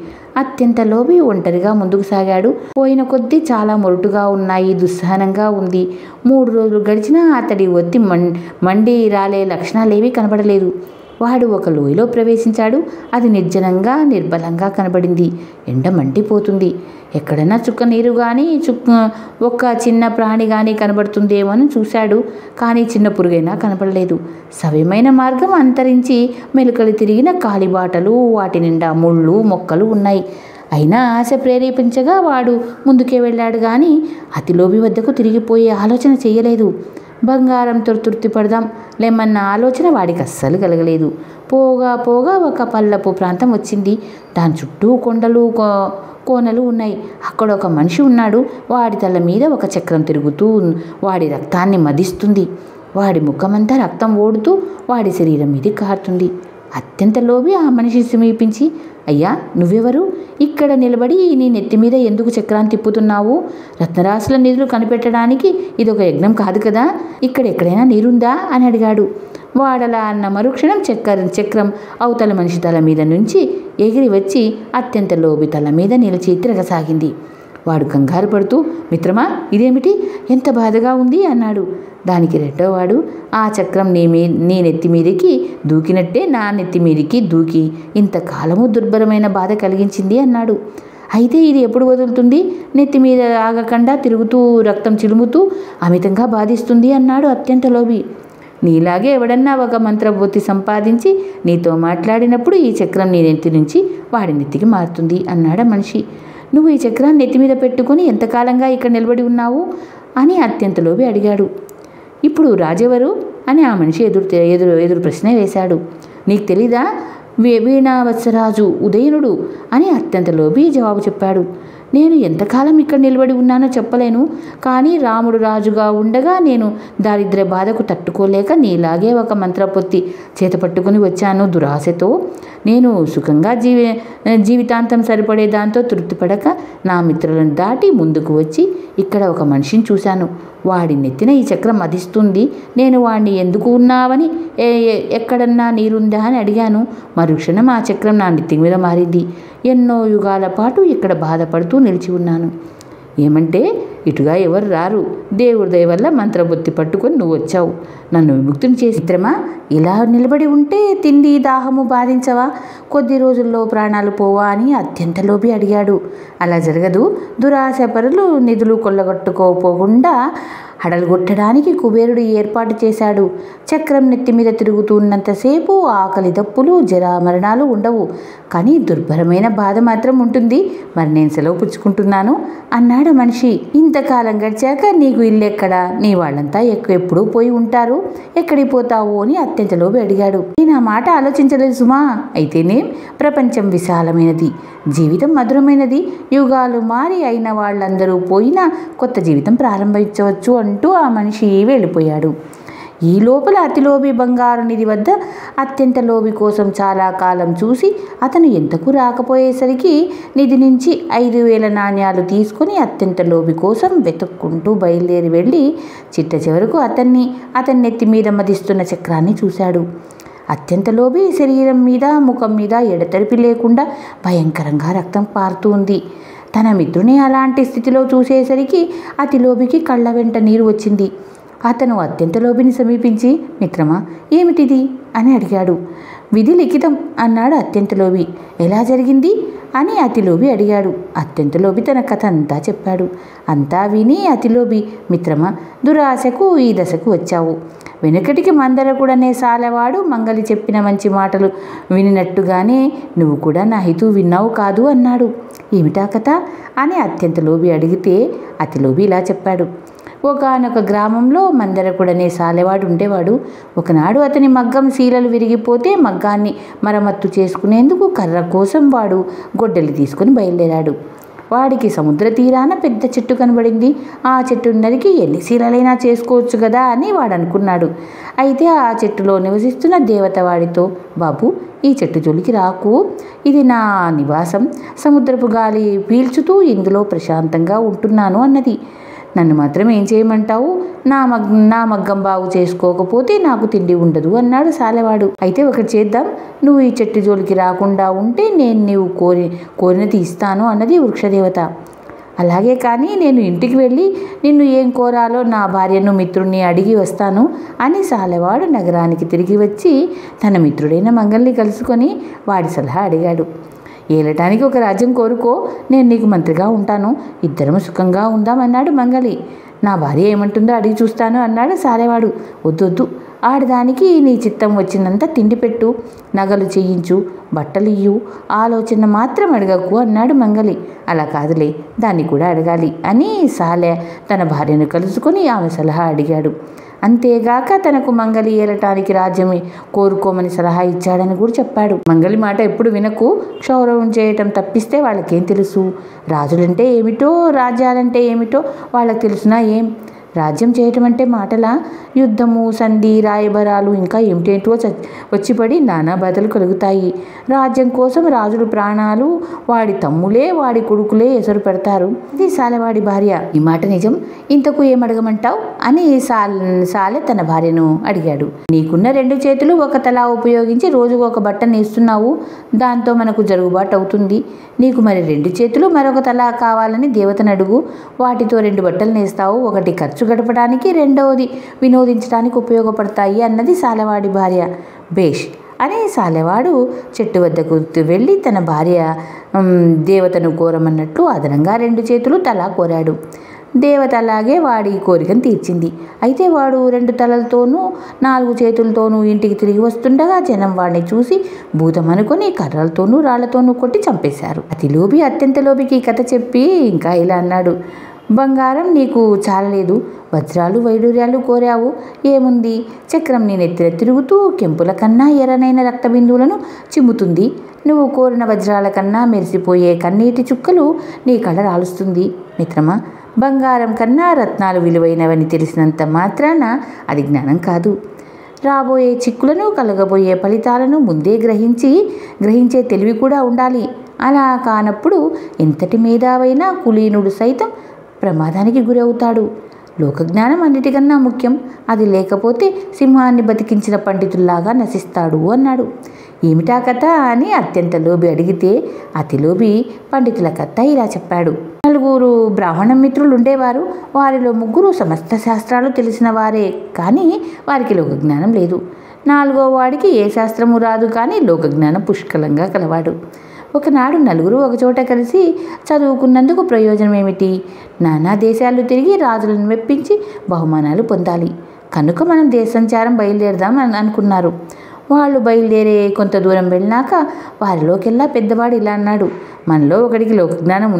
అత్యంత లోబి ఒంటరిగా ముందుకు సాగాడు. పోయిన కొద్దీ చాలా మొరటుగా ఉన్నాయి, దుస్సహనంగా ఉంది. 3 రోజులు గడిచినా అతడి ఒత్తి మండి రాలే లక్షణాలేవీ కనబడలేదు. వాడు ఒక లోయలో ప్రవేశించాడు. అది నిర్జనంగా నిర్బలంగా కనబడింది. ఎండ మండిపోతుంది. ఎక్కడైనా చుక్క నీరు కానీ ఒక్క చిన్న ప్రాణి కానీ కనబడుతుందేమో అని చూశాడు. కానీ చిన్న పురుగైనా కనపడలేదు. సవ్యమైన మార్గం అంతరించి మెలికలు తిరిగిన కాలిబాటలు, వాటి నిండా ముళ్ళు మొక్కలు ఉన్నాయి. అయినా ఆశ ప్రేరేపించగా వాడు ముందుకే వెళ్ళాడు కానీ అతిలోబి వద్దకు తిరిగిపోయే ఆలోచన చేయలేదు. బంగారంతో తృప్తి పడదాం లేమన్న ఆలోచన వాడికి అస్సలు కలగలేదు. పోగా ఒక పల్లపు ప్రాంతం వచ్చింది. దాని చుట్టూ కొండలు కోనలు ఉన్నాయి. అక్కడ ఒక మనిషి ఉన్నాడు. వాడి తల మీద ఒక చక్రం తిరుగుతూ వాడి రక్తాన్ని మదిస్తుంది. వాడి ముఖమంతా రక్తం ఓడుతూ వాడి శరీరం మీద కారుతుంది. అత్యంత లోబి ఆ మనిషి సమీపించి, అయ్యా, నువ్వెవరు? ఇక్కడ నిలబడి నీ నెత్తి మీద ఎందుకు చక్రాన్ని తిప్పుతున్నావు? రత్నరాశుల నిధులు కనిపెట్టడానికి ఇదొక యజ్ఞం కాదు కదా. ఇక్కడ ఎక్కడైనా నీరుందా అని అడిగాడు. వాడలా అన్న మరుక్షణం చక్రం అవతల మనిషి తల మీద నుంచి ఎగిరి వచ్చి అత్యంత లోబి తల మీద నిలిచి తిరగసాగింది. వాడు కంగారు పడుతూ, మిత్రమా, ఇదేమిటి? ఎంత బాధగా ఉంది అన్నాడు. దానికి రెండోవాడు, ఆ చక్రం నీ నెత్తి మీదకి దూకినట్టే నా నెత్తి మీదకి దూకి ఇంతకాలము దుర్భరమైన బాధ కలిగించింది అన్నాడు. అయితే ఇది ఎప్పుడు వదులుతుంది? నెత్తి మీద ఆగకుండా తిరుగుతూ రక్తం చిలుముతూ అమితంగా బాధిస్తుంది అన్నాడు అత్యంత లోబి. నీలాగే ఎవడన్నా ఒక మంత్రబుద్ధి సంపాదించి నీతో మాట్లాడినప్పుడు ఈ చక్రం నీ నెత్తి నుంచి వాడి నెత్తికి మారుతుంది అన్నాడు మనిషి. నువ్వు ఈ చక్రాన్ని నెత్తి మీద పెట్టుకుని ఎంతకాలంగా ఇక్కడ నిలబడి ఉన్నావు అని అత్యంత లోబి అడిగాడు. ఇప్పుడు రాజెవరు అని ఆ మనిషి ఎదురు ప్రశ్న వేశాడు. నీకు తెలీదా? వీణావత్సరాజు ఉదయనుడు అని అత్యంత లోబి జవాబు చెప్పాడు. నేను ఎంతకాలం ఇక్కడ నిలబడి ఉన్నానో చెప్పలేను, కానీ రాముడు రాజుగా ఉండగా నేను దారిద్ర్య బాధకు తట్టుకోలేక నీలాగే ఒక మంత్రపొత్తి చేత పట్టుకుని వచ్చాను. దురాశతో నేను సుఖంగా జీవితాంతం సరిపడే దాంతో తృప్తిపడక నా మిత్రులను దాటి ముందుకు వచ్చి ఇక్కడ ఒక మనిషిని చూశాను. వాడి నెత్తిన ఈ చక్రం మదిస్తుంది. నేను వాడిని ఎందుకు ఉన్నావని ఎక్కడన్నా నీరుందా అని అడిగాను. మరుక్షణం ఆ చక్రం నా నెత్తి మీద మారింది. ఎన్నో యుగాల పాటు ఇక్కడ బాధపడుతూ నిలిచి ఉన్నాను. ఏమంటే ఇటుగా ఎవరు రారు. దేవుడి దయ వల్ల మంత్రబుద్ధి పట్టుకొని నువ్వు వచ్చావు, నన్ను విముక్తిని చేసి. మిత్రమా, ఇలా నిలబడి ఉంటే తిండి దాహము బాధించవా? కొద్ది రోజుల్లో ప్రాణాలు పోవా అని అత్యంత లోబి అడిగాడు. అలా జరగదు. దురాశపరులు నిధులు కొల్లగొట్టుకోపోకుండా హడలుగొట్టడానికి కుబేరుడు ఏర్పాటు చేశాడు. చక్రం నెత్తి మీద తిరుగుతున్నంతసేపు ఆకలి దప్పులు జరామరణాలు ఉండవు, కానీ దుర్భరమైన బాధ మాత్రం ఉంటుంది. మరి నేను సెలవు పుచ్చుకుంటున్నాను అన్నాడు మనిషి. ఇంతకాలం గడిచాక నీకు ఇల్లు ఎక్కడా? నీ వాళ్ళంతా ఎప్పుడూ పోయి ఉంటారు, ఎక్కడికి పోతావు అని అత్యంత లోబి అడిగాడు. నేను ఆ మాట ఆలోచించలేదు సుమా. అయితేనే ప్రపంచం విశాలమైనది, జీవితం మధురమైనది. యుగాలు మారి అయిన వాళ్ళందరూ పోయినా కొత్త జీవితం ప్రారంభించవచ్చు అంటూ ఆ మనిషి వెళ్ళిపోయాడు. ఈ లోపల అతిలోభి బంగారు నిధి వద్ద అత్యంత లోభి కోసం చాలా కాలం చూసి అతను ఎంతకు రాకపోయేసరికి నిధి నుంచి 5,000 నాణ్యాలు తీసుకొని అత్యంత లోభి కోసం వెతుక్కుంటూ బయలుదేరి వెళ్ళి చిట్ట చివరకు అతన్ని నెత్తి మీద మదిస్తున్న చక్రాన్ని చూశాడు. అత్యంత లోభి శరీరం మీద ముఖం మీద ఎడతెరిపి లేకుండా భయంకరంగా రక్తం పారుతూ ఉంది. తన మిత్రుని అలాంటి స్థితిలో చూసేసరికి అతిలోభికి కళ్ళ వెంట నీరు వచ్చింది. అతను అత్యంత లోభిని సమీపించి, మిత్రమా, ఏమిటిది అని అడిగాడు. విధి లిఖితం అన్నాడు అత్యంత లోభి. ఎలా జరిగింది అని అతిలోభి అడిగాడు. అత్యంత లోభి తన కథ అంతా చెప్పాడు. అంతా విని అతిలోభి, మిత్రమా, దురాశకు ఈ దశకు వచ్చావు. వెనుకటికి మందరకుడనే సాలెవాడు మంగలి చెప్పిన మంచి మాటలు వినినట్టుగానే నువ్వు కూడా నా హితవు విన్నావు కాదు అన్నాడు. ఏమిటా కథ అని అత్యంత లోభి అడిగితే అతిలోభి ఇలా చెప్పాడు. ఒకానొక గ్రామంలో మందరకుడనే సాలెవాడు ఉండేవాడు. ఒకనాడు అతని మగ్గం శీలలు విరిగిపోతే మగ్గాన్ని మరమ్మత్తు చేసుకునేందుకు కర్ర కోసం వాడు గొడ్డలి తీసుకుని బయలుదేరాడు. వాడికి సముద్ర తీరాన పెద్ద చెట్టు కనబడింది. ఆ చెట్టు నరికి ఎన్ని శీలలైనా చేసుకోవచ్చు కదా అని వాడు అనుకున్నాడు. అయితే ఆ చెట్టులో నివసిస్తున్న దేవత వాడితో, బాబు, ఈ చెట్టు జోలికి రాకు, ఇది నా నివాసం, సముద్రపు గాలి పీల్చుతూ ఇందులో ప్రశాంతంగా ఉంటున్నాను అన్నది. నన్ను మాత్రం ఏం చేయమంటావు? నా మగ్గం బాగు చేసుకోకపోతే నాకు తిండి ఉండదు అన్నాడు సాలెవాడు. అయితే ఒకటి చేద్దాం, నువ్వు ఈ చెట్టు జోలికి రాకుండా ఉంటే నేను నీవు కోరినది ఇస్తాను అన్నది వృక్షదేవత. అలాగే కానీ నేను ఇంటికి వెళ్ళి నిన్ను ఏం కోరాలో నా భార్యను మిత్రుణ్ణి అడిగి వస్తాను అని సాలెవాడు నగరానికి తిరిగి వచ్చి తన మిత్రుడైన మంగల్ని కలుసుకొని వాడి సలహా అడిగాడు. ఏలటానికి ఒక రాజ్యం కోరుకో, నేను నీకు మంత్రిగా ఉంటాను, ఇద్దరం సుఖంగా ఉందామన్నాడు మంగలి. నా భార్య ఏమంటుందో అడిగి చూస్తాను అన్నాడు సాలెవాడు. వద్దొద్దు, ఆడదానికి నీ చిత్తం వచ్చినంత తిండి పెట్టు, నగలు చేయించు, బట్టలు ఇయ్యు, ఆలోచన మాత్రం అడగకు అన్నాడు మంగలి. అలా కాదులే, దాన్ని కూడా అడగాలి అని సాలె తన భార్యను కలుసుకొని ఆమె సలహా అడిగాడు. అంతేగాక తనకు మంగలి ఏలటానికి రాజ్యం కోరుకోమని సలహా ఇచ్చాడని కూడా చెప్పాడు. మంగలి మాట ఎప్పుడు వినకు, క్షౌరవం చేయటం తప్పిస్తే వాళ్ళకేం తెలుసు? రాజులంటే ఏమిటో, రాజ్యాలంటే ఏమిటో వాళ్ళకి తెలుసునా ఏం? రాజ్యం చేయటం అంటే మాటలా? యుద్ధము, సంధి, రాయబరాలు, ఇంకా ఏమిటేంటో వచ్చిపడి నానా బాధలు కలుగుతాయి. రాజ్యం కోసం రాజులు ప్రాణాలు వాడి తమ్ములే వాడి కొడుకులే ఎసరు పెడతారు. ఇది సాలెవాడి భార్య. ఈ మాట నిజం, ఇంతకు ఏమడగమంటావు అని సాలె తన భార్యను అడిగాడు. నీకున్న 2 చేతులు ఒక తల ఉపయోగించి రోజుకు ఒక బట్ట నేస్తున్నావు, దాంతో మనకు జరుగుబాటు అవుతుంది. నీకు మరి 2 చేతులు మరొక తల కావాలని దేవతను అడుగు, వాటితో 2 బట్టలు నేస్తావు. ఒకటి ఖర్చు గడపడానికి, రెండవది వినోదించడానికి ఉపయోగపడతాయి అన్నది సాలెవాడి భార్య. బేష్ అని సాలెవాడు చెట్టు వద్దకు వెళ్ళి తన భార్య దేవతను కోరమన్నట్లు అదనంగా 2 చేతులు తలా కోరాడు. దేవత అలాగే వాడి కోరికను తీర్చింది. అయితే వాడు 2 తలలతోనూ 4 చేతులతోనూ ఇంటికి తిరిగి వస్తుండగా జనం వాడిని చూసి భూతం అనుకొని కర్రలతోనూ రాళ్లతోనూ కొట్టి చంపేశారు. అతిలోభి అత్యంత లోభికి కథ చెప్పి ఇంకా ఇలా అన్నాడు. బంగారం నీకు చాలలేదు, వజ్రాలు వైడూర్యాలు కోరావు, ఏముంది? చక్రం నీ నెత్తిన తిరుగుతూ కెంపుల కన్నా ఎర్రనైన రక్త బిందువులను చిమ్ముతుంది. నువ్వు కోరిన వజ్రాల కన్నా మెరిసిపోయే కన్నీటి చుక్కలు నీ కళ్ళ రాలుస్తుంది. మిత్రమా, బంగారం కన్నా రత్నాలు విలువైనవని తెలిసినంత మాత్రాన అది జ్ఞానం కాదు. రాబోయే చిక్కులను, కలగబోయే ఫలితాలను ముందే గ్రహించే తెలివి కూడా ఉండాలి. అలా కానప్పుడు ఎంతటి మేధావైనా కులీనుడు సైతం ప్రమాదానికి గురవుతాడు. లోకజ్ఞానం అన్నిటికన్నా ముఖ్యం, అది లేకపోతే సింహాన్ని బతికించిన పండితుల్లాగా నశిస్తాడు అన్నాడు. ఏమిటా కథ అని అత్యంత లోభి అడిగితే అతిలోభి పండితుల కథ ఇలా చెప్పాడు. 4 బ్రాహ్మణ మిత్రులు ఉండేవారు. వారిలో 3 సమస్త శాస్త్రాలు తెలిసిన వారే, కానీ వారికి లోకజ్ఞానం లేదు. 4వ వాడికి ఏ శాస్త్రము రాదు, కానీ లోకజ్ఞానం పుష్కలంగా కలవాడు. ఒకనాడు 4 ఒకచోట కలిసి చదువుకున్నందుకు ప్రయోజనం ఏమిటి? నానా దేశాలు తిరిగి రాజులను మెప్పించి బహుమానాలు పొందాలి. కనుక మనం దేశ సంచారం బయలుదేరదాం అని అనుకున్నారు. వాళ్ళు బయలుదేరే కొంత దూరం వెళ్ళినాక వారిలోకెల్లా పెద్దవాడు ఇలా అన్నాడు. మనలో ఒకడికి లోకజ్ఞానం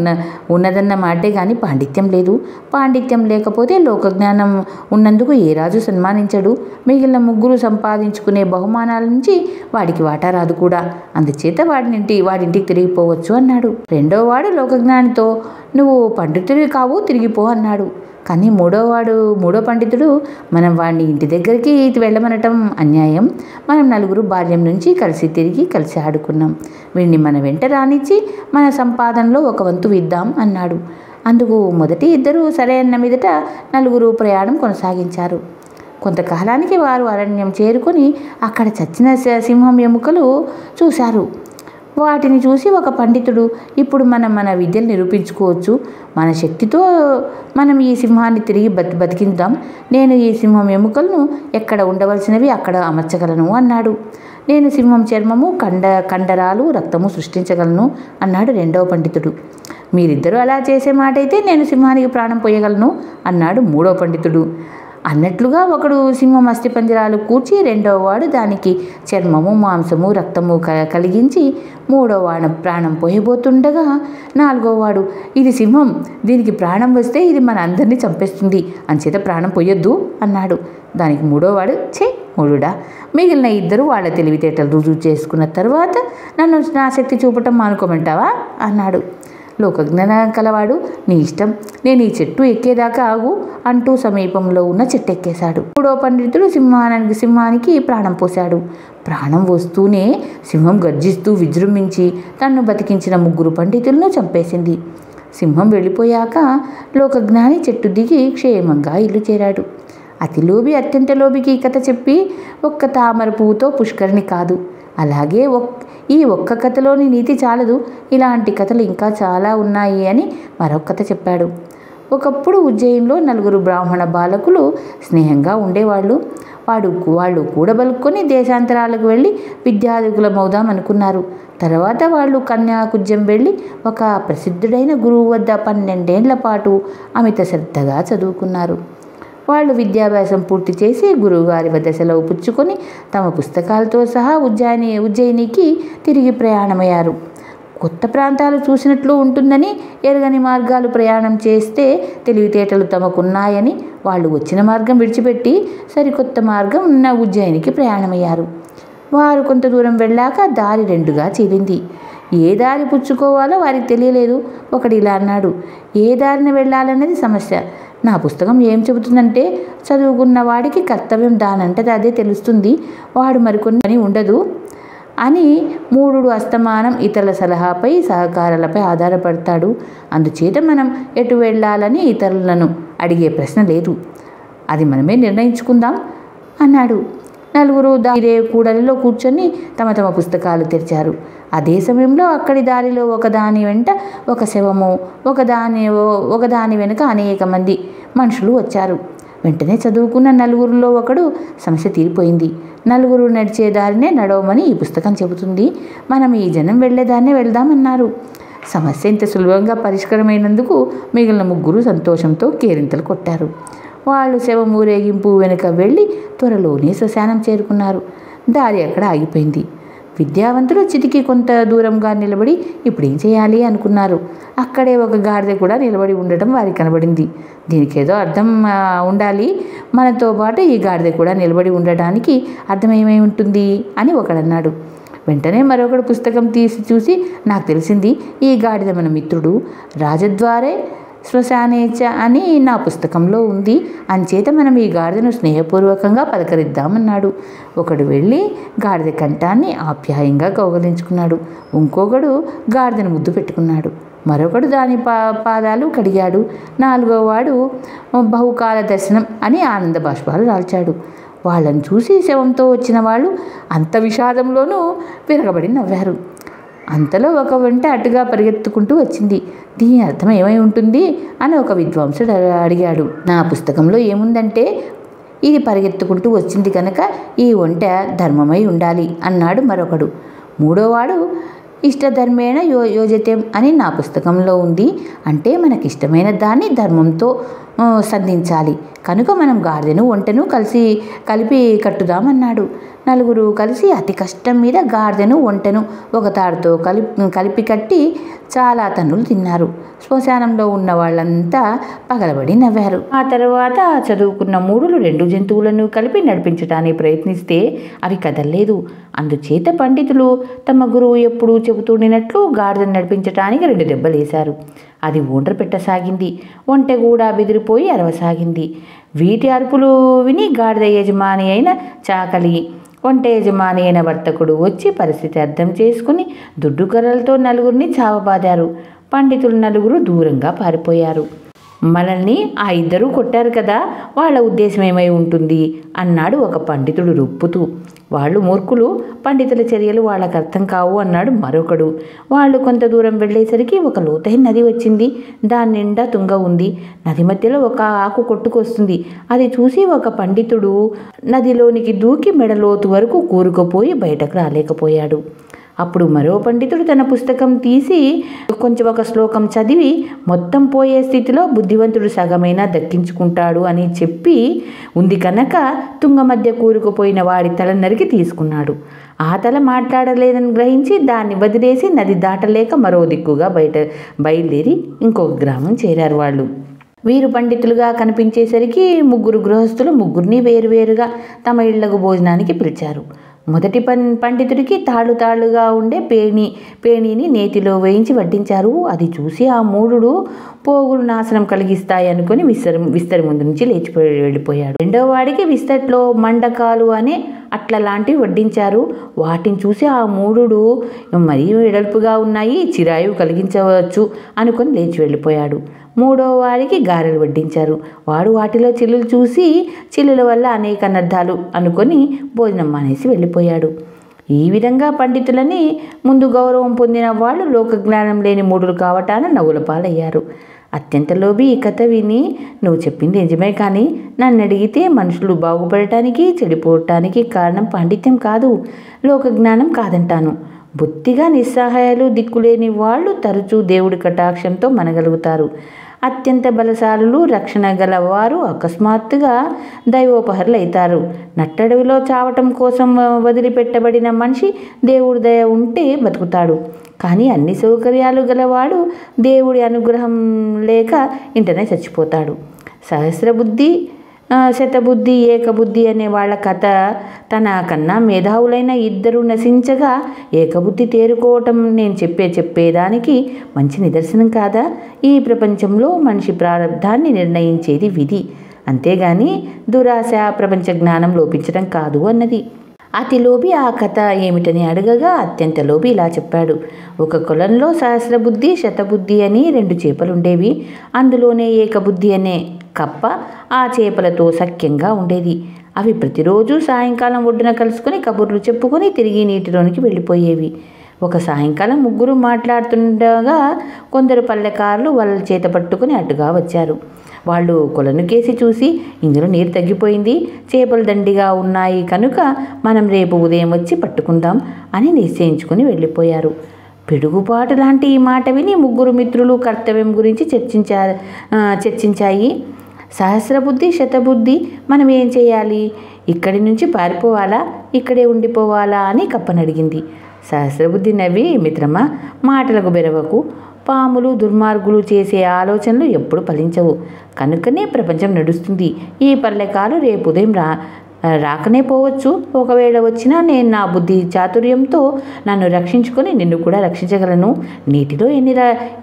ఉన్నదన్న మాటే కానీ పాండిత్యం లేదు. పాండిత్యం లేకపోతే లోకజ్ఞానం ఉన్నందుకు ఏ రాజు సన్మానించడు. మిగిలిన 3 సంపాదించుకునే బహుమానాల నుంచి వాడికి వాటా రాదు కూడా. అందుచేత వాడింటికి తిరిగిపోవచ్చు అన్నాడు. 2వ వాడు లోకజ్ఞానితో, నువ్వు పండితుడివి కావు, తిరిగిపో అన్నాడు. కానీ మూడో పండితుడు, మనం వాడిని ఇంటి దగ్గరికి వెళ్ళమనటం అన్యాయం. మనం నలుగురు బాల్యం నుంచి కలిసి ఆడుకున్నాం. వీడిని మన వెంట రానిచ్చి మన సంపాదనలో ఒక వంతు ఇద్దాం అన్నాడు. అందుకు మొదటి ఇద్దరు సరే అన్న మీదట నలుగురు ప్రయాణం కొనసాగించారు. కొంతకాలానికి వారు అరణ్యం చేరుకొని అక్కడ చచ్చిన సింహం ఎముకలు చూశారు. వాటిని చూసి ఒక పండితుడు, ఇప్పుడు మనం మన విద్యను నిరూపించుకోవచ్చు. మన శక్తితో మనం ఈ సింహాన్ని తిరిగి బతికిద్దాం. నేను ఈ సింహం ఎముకలను ఎక్కడ ఉండవలసినవి అక్కడ అమర్చగలను అన్నాడు. నేను సింహం చర్మము, కండరాలు, రక్తము సృష్టించగలను అన్నాడు రెండవ పండితుడు. మీరిద్దరూ అలా చేసే మాట అయితే నేను సింహానికి ప్రాణం పోయగలను అన్నాడు మూడో పండితుడు. అన్నట్లుగా ఒకడు సింహం అస్థిపంజరాలు కూర్చి రెండవ వాడు దానికి చర్మము, మాంసము, రక్తము కలిగించి మూడో వాడు ప్రాణం పోయబోతుండగా నాలుగో వాడు, ఇది సింహం, దీనికి ప్రాణం వస్తే ఇది మన అందరినీ చంపేస్తుంది, అంచేత ప్రాణం పోయొద్దు అన్నాడు. దానికి మూడోవాడు, మూడుడా, మిగిలిన ఇద్దరు వాళ్ళ తెలివితేటలు రుజువు చేసుకున్న తర్వాత నన్ను నా శక్తి చూపటం మానుకోమంటావా అన్నాడు. లోకజ్ఞానం కలవాడు, నీ ఇష్టం, నేను ఈ చెట్టు ఎక్కేదాకా ఆగు అంటూ సమీపంలో ఉన్న చెట్టు ఎక్కేశాడు. మూడో పండితుడు సింహానికి ప్రాణం పోశాడు. ప్రాణం వస్తూనే సింహం గర్జిస్తూ విజృంభించి తన్ను బతికించిన ముగ్గురు పండితులను చంపేసింది. సింహం వెళ్ళిపోయాక లోకజ్ఞాని చెట్టు దిగి క్షేమంగా ఇల్లు చేరాడు. అతి లోబి అత్యంత లోబికి ఈ కథ చెప్పి ఒక్క తామర పువ్వుతో పుష్కరిణి కాదు. అలాగే ఈ ఒక్క కథలోని నీతి చాలదు, ఇలాంటి కథలు ఇంకా చాలా ఉన్నాయి అని మరొక కథ చెప్పాడు. ఒకప్పుడు ఉజ్జయిన్లో నలుగురు బ్రాహ్మణ బాలకులు స్నేహంగా ఉండేవాళ్ళు. వాళ్ళు కూడబలుక్కొని దేశాంతరాలకు వెళ్ళి విద్యాధికులమవుదాం అనుకున్నారు. తర్వాత వాళ్ళు కన్యాకుబ్జం వెళ్ళి ఒక ప్రసిద్ధుడైన గురువు వద్ద 12 ఏళ్ల పాటు అమిత శ్రద్ధగా చదువుకున్నారు. వాళ్ళు విద్యాభ్యాసం పూర్తి చేసి గురువుగారి వద్ద సెలవు పుచ్చుకొని తమ పుస్తకాలతో సహా ఉజ్జయినికి తిరిగి ప్రయాణమయ్యారు. కొత్త ప్రాంతాలు చూసినట్లు ఉంటుందని, ఎరగని మార్గాలు ప్రయాణం చేస్తే తెలివితేటలు తమకున్నాయని వాళ్ళు వచ్చిన మార్గం విడిచిపెట్టి సరికొత్త మార్గం ఉన్న ఉజ్జయినికి ప్రయాణమయ్యారు. వారు కొంత దూరం వెళ్ళాక దారి రెండుగా చీలింది. ఏ దారి పుచ్చుకోవాలో వారికి తెలియలేదు. ఒకడు ఇలా అన్నాడు, ఏ దారిని వెళ్ళాలన్నది సమస్య. నా పుస్తకం ఏం చెబుతుందంటే, చదువుకున్న వాడికి కర్తవ్యం దానంతట అదే తెలుస్తుంది, వాడు మరికొన్ని పని ఉండదు అని. మూఢుడు అస్తమానం ఇతరుల సలహాపై, సహకారాలపై ఆధారపడతాడు. అందుచేత మనం ఎటు వెళ్ళాలని ఇతరులను అడిగే ప్రశ్న లేదు, అది మనమే నిర్ణయించుకుందాం అన్నాడు. నలుగురు దారి కూడలిలో కూర్చొని తమ తమ పుస్తకాలు తెరిచారు. అదే సమయంలో అక్కడి దారిలో ఒకదాని వెంట ఒక శవము, ఒకదాని వెనుక అనేక మంది మనుషులు వచ్చారు. వెంటనే చదువుకున్న నలుగురిలో ఒకడు, సమస్య తీరిపోయింది, నలుగురు నడిచే దారినే నడవమని ఈ పుస్తకం చెబుతుంది, మనం ఈ జనం వెళ్ళేదాన్నే వెళ్దామన్నారు. సమస్య ఇంత సులభంగా పరిష్కారమైనందుకు మిగిలిన ముగ్గురు సంతోషంతో కేరింతలు కొట్టారు. వాళ్ళు శవం ఊరేగింపు వెనుక వెళ్ళి త్వరలోనే శ్మశానం చేరుకున్నారు. దారి అక్కడ ఆగిపోయింది. విద్యావంతులు చితికి కొంత దూరంగా నిలబడి ఇప్పుడు ఏం చేయాలి అనుకున్నారు. అక్కడే ఒక గాడిద కూడా నిలబడి ఉండటం వారికి కనబడింది. దీనికి ఏదో అర్థం ఉండాలి, మనతో పాటు ఈ గాడిద కూడా నిలబడి ఉండటానికి అర్థం ఏమై ఉంటుంది అని ఒకడన్నాడు. వెంటనే మరొకడు పుస్తకం తీసి చూసి, నాకు తెలిసింది, ఈ గాడిద మన మిత్రుడు, రాజద్వారే శ్మశానేచ అని నా పుస్తకంలో ఉంది, అంచేత మనం ఈ గాడిదను స్నేహపూర్వకంగా పలకరిద్దామన్నాడు. ఒకడు వెళ్ళి గాడిద కంఠాన్ని ఆప్యాయంగా కౌగలించుకున్నాడు. ఇంకొకడు గాడిదను ముద్దు పెట్టుకున్నాడు. మరొకడు దాని పాదాలు కడిగాడు. నాలుగో వాడు బహుకాల దర్శనం అని ఆనంద బాష్పాలు రాల్చాడు. వాళ్ళని చూసి శవంతో వచ్చిన వాళ్ళు అంత విషాదంలోనూ విరగబడి నవ్వారు. అంతలో ఒక వెంట అటుగా పరిగెత్తుకుంటూ వచ్చింది. దీని అర్థం ఏమై ఉంటుంది అని ఒక విద్వాంసుడు అడిగాడు. నా పుస్తకంలో ఏముందంటే, ఇది పరిగెత్తుకుంటూ వచ్చింది కనుక ఈ ఒంట ధర్మమై ఉండాలి అన్నాడు మరొకడు. మూడోవాడు, ఇష్టధర్మేణ యోజతే అని నా పుస్తకంలో ఉంది, అంటే మనకిష్టమైన దాన్ని ధర్మంతో సంధించాలి, కనుక మనం గాడిదను ఒంటెను కలిపి కట్టుదామన్నాడు. నలుగురు కలిసి అతి కష్టం మీద గాడిదను ఒంటెను ఒక తాడుతో కలిపి కట్టి చాలా తన్నులు తిన్నారు. శ్మశానంలో ఉన్న వాళ్ళంతా పగలబడి నవ్వారు. ఆ తర్వాత చదువుకున్న మూడులు 2 జంతువులను కలిపి నడిపించడానికి ప్రయత్నిస్తే అవి కదల్లేదు. అందుచేత పండితులు తమ గురువు ఎప్పుడూ చెబుతుండినట్లు గాడిదను నడిపించటానికి 2 దెబ్బలేశారు. అది ఒండ్ర పెట్టసాగింది. ఒంటె కూడా బెదిరిపోయి అరవసాగింది. వీటి అరుపులు విని గాడిద యజమాని అయిన చాకలి, ఒంటె యజమాని అయిన వర్తకుడు వచ్చి పరిస్థితి అర్థం చేసుకుని దుడ్డుకర్రలతో నలుగురిని చావబాదారు. పండితులు నలుగురు దూరంగా పారిపోయారు. మనల్ని ఆ ఇద్దరూ కొట్టారు కదా, వాళ్ళ ఉద్దేశం ఏమై ఉంటుంది అన్నాడు ఒక పండితుడు రొప్పుతూ. వాళ్ళు మూర్ఖులు, పండితుల చర్యలు వాళ్ళకు అర్థం కావు అన్నాడు మరొకడు. వాళ్ళు కొంత దూరం వెళ్ళేసరికి ఒక లోతైన నది వచ్చింది. దాని నిండా తుంగ ఉంది. నది మధ్యలో ఒక ఆకు కొట్టుకొస్తుంది. అది చూసి ఒక పండితుడు నదిలోనికి దూకి మెడలోతు వరకు కూరుకుపోయి బయటకు రాలేకపోయాడు. అప్పుడు మరో పండితుడు తన పుస్తకం తీసి కొంచెం ఒక శ్లోకం చదివి మొత్తం పోయే స్థితిలో బుద్ధివంతుడు సగమైనా దక్కించుకుంటాడు అని చెప్పి ఉంది కనుక తుంగ మధ్య కూరుకుపోయిన వాడి తల నరికి తీసుకున్నాడు. ఆ తల మాట్లాడలేదని గ్రహించి దాన్ని వదిలేసి నది దాటలేక మరో దిక్కుగా బయలుదేరి ఇంకొక గ్రామం చేరారు. వాళ్ళు వీరు పండితులుగా కనిపించేసరికి 3 గృహస్థులు 3ని వేరువేరుగా తమ ఇళ్లకు భోజనానికి పిలిచారు. మొదటి పండితుడికి తాళ్ళుగా ఉండే పేణిని నేతిలో వేయించి వడ్డించారు. అది చూసి ఆ మూఢుడు పోగులు నాశనం కలిగిస్తాయి అనుకుని విస్తరి ముందు నుంచి వెళ్ళిపోయాడు. రెండవ వాడికి విస్తట్లో మండకాలు అనే అట్ల లాంటివి వడ్డించారు. వాటిని చూసి ఆ మూఢుడు మరీ వెడల్పుగా ఉన్నాయి, చిరాయువు కలిగించవచ్చు అనుకుని లేచి వెళ్ళిపోయాడు. మూడో వాడికి గారెలు వడ్డించారు. వాడు వాటిలో చిల్లులు చూసి చిల్లుల వల్ల అనేక అనర్థాలు అనుకొని భోజనం మానేసి వెళ్ళిపోయాడు. ఈ విధంగా పండితులని ముందు గౌరవం పొందిన వాళ్ళు లోకజ్ఞానం లేని మూఢులు కావటాన నవ్వుల పాలయ్యారు. అత్యంత లోబి ఈ కథ విని, నువ్వు చెప్పింది నిజమే, కానీ నన్ను అడిగితే మనుషులు బాగుపడటానికి చెడిపోవటానికి కారణం పాండిత్యం కాదు, లోకజ్ఞానం కాదంటాను. బొత్తిగా నిస్సహాయాలు దిక్కులేని వాళ్ళు తరచూ దేవుడి కటాక్షంతో మనగలుగుతారు. అత్యంత బలశాలులు, రక్షణ గలవారు అకస్మాత్తుగా దైవోపహరులు అవుతారు. నట్టడవిలో చావటం కోసం వదిలిపెట్టబడిన మనిషి దేవుడి దయ ఉంటే బతుకుతాడు. కానీ అన్ని సౌకర్యాలు గలవాడు దేవుడి అనుగ్రహం లేక ఇంటనే చచ్చిపోతాడు. సహస్రబుద్ధి, శతబుద్ధి, ఏకబుద్ధి అనే వాళ్ళ కథ తన కన్నా మేధావులైన ఇద్దరు నశించగా ఏకబుద్ధి తేరుకోవటం నేను చెప్పేదానికి మంచి నిదర్శనం కాదా? ఈ ప్రపంచంలో మనిషి ప్రారంధాన్ని నిర్ణయించేది విధి, అంతేగాని దురాశ, ప్రపంచ జ్ఞానం లోపించడం కాదు అన్నది. అతి లోబి ఆ కథ ఏమిటని అడగగా అత్యంత లోబి ఇలా చెప్పాడు. ఒక కొలంలో సహస్రబుద్ధి, శతబుద్ధి అని 2 చేపలుండేవి. అందులోనే ఏకబుద్ధి అనే కప్ప ఆ చేపలతో సఖ్యంగా ఉండేది. అవి ప్రతిరోజు సాయంకాలం ఒడ్డున కలుసుకొని కబుర్లు చెప్పుకొని తిరిగి నీటిలోనికి వెళ్ళిపోయేవి. ఒక సాయంకాలం 3 మాట్లాడుతుండగా కొందరు పల్లెకారులు వాళ్ళ చేత పట్టుకుని అటుగా వచ్చారు. వాళ్ళు కొలను కేసి చూసి, ఇందులో నీరు తగ్గిపోయింది, చేపలు దండిగా ఉన్నాయి కనుక మనం రేపు ఉదయం వచ్చి పట్టుకుందాం అని నిశ్చయించుకుని వెళ్ళిపోయారు. పిడుగుపాటు లాంటి ఈ మాట విని 3 మిత్రులు కర్తవ్యం గురించి చర్చించాయి. సహస్రబుద్ధి, శతబుద్ధి మనం ఏం చేయాలి? ఇక్కడి నుంచి పారిపోవాలా, ఇక్కడే ఉండిపోవాలా అని కప్పనడిగింది. సహస్రబుద్ధి నవ్వి, మిత్రమా, మాటలకు బెరవకు. పాములు, దుర్మార్గులు చేసే ఆలోచనలు ఎప్పుడు ఫలించవు. కనుకనే ప్రపంచం నడుస్తుంది. ఈ పల్లెకాలు రేపు ఉదయం రాకనే పోవచ్చు. ఒకవేళ వచ్చినా నేను నా బుద్ధి చాతుర్యంతో నన్ను రక్షించుకొని నిన్ను కూడా రక్షించగలను. నీటిలో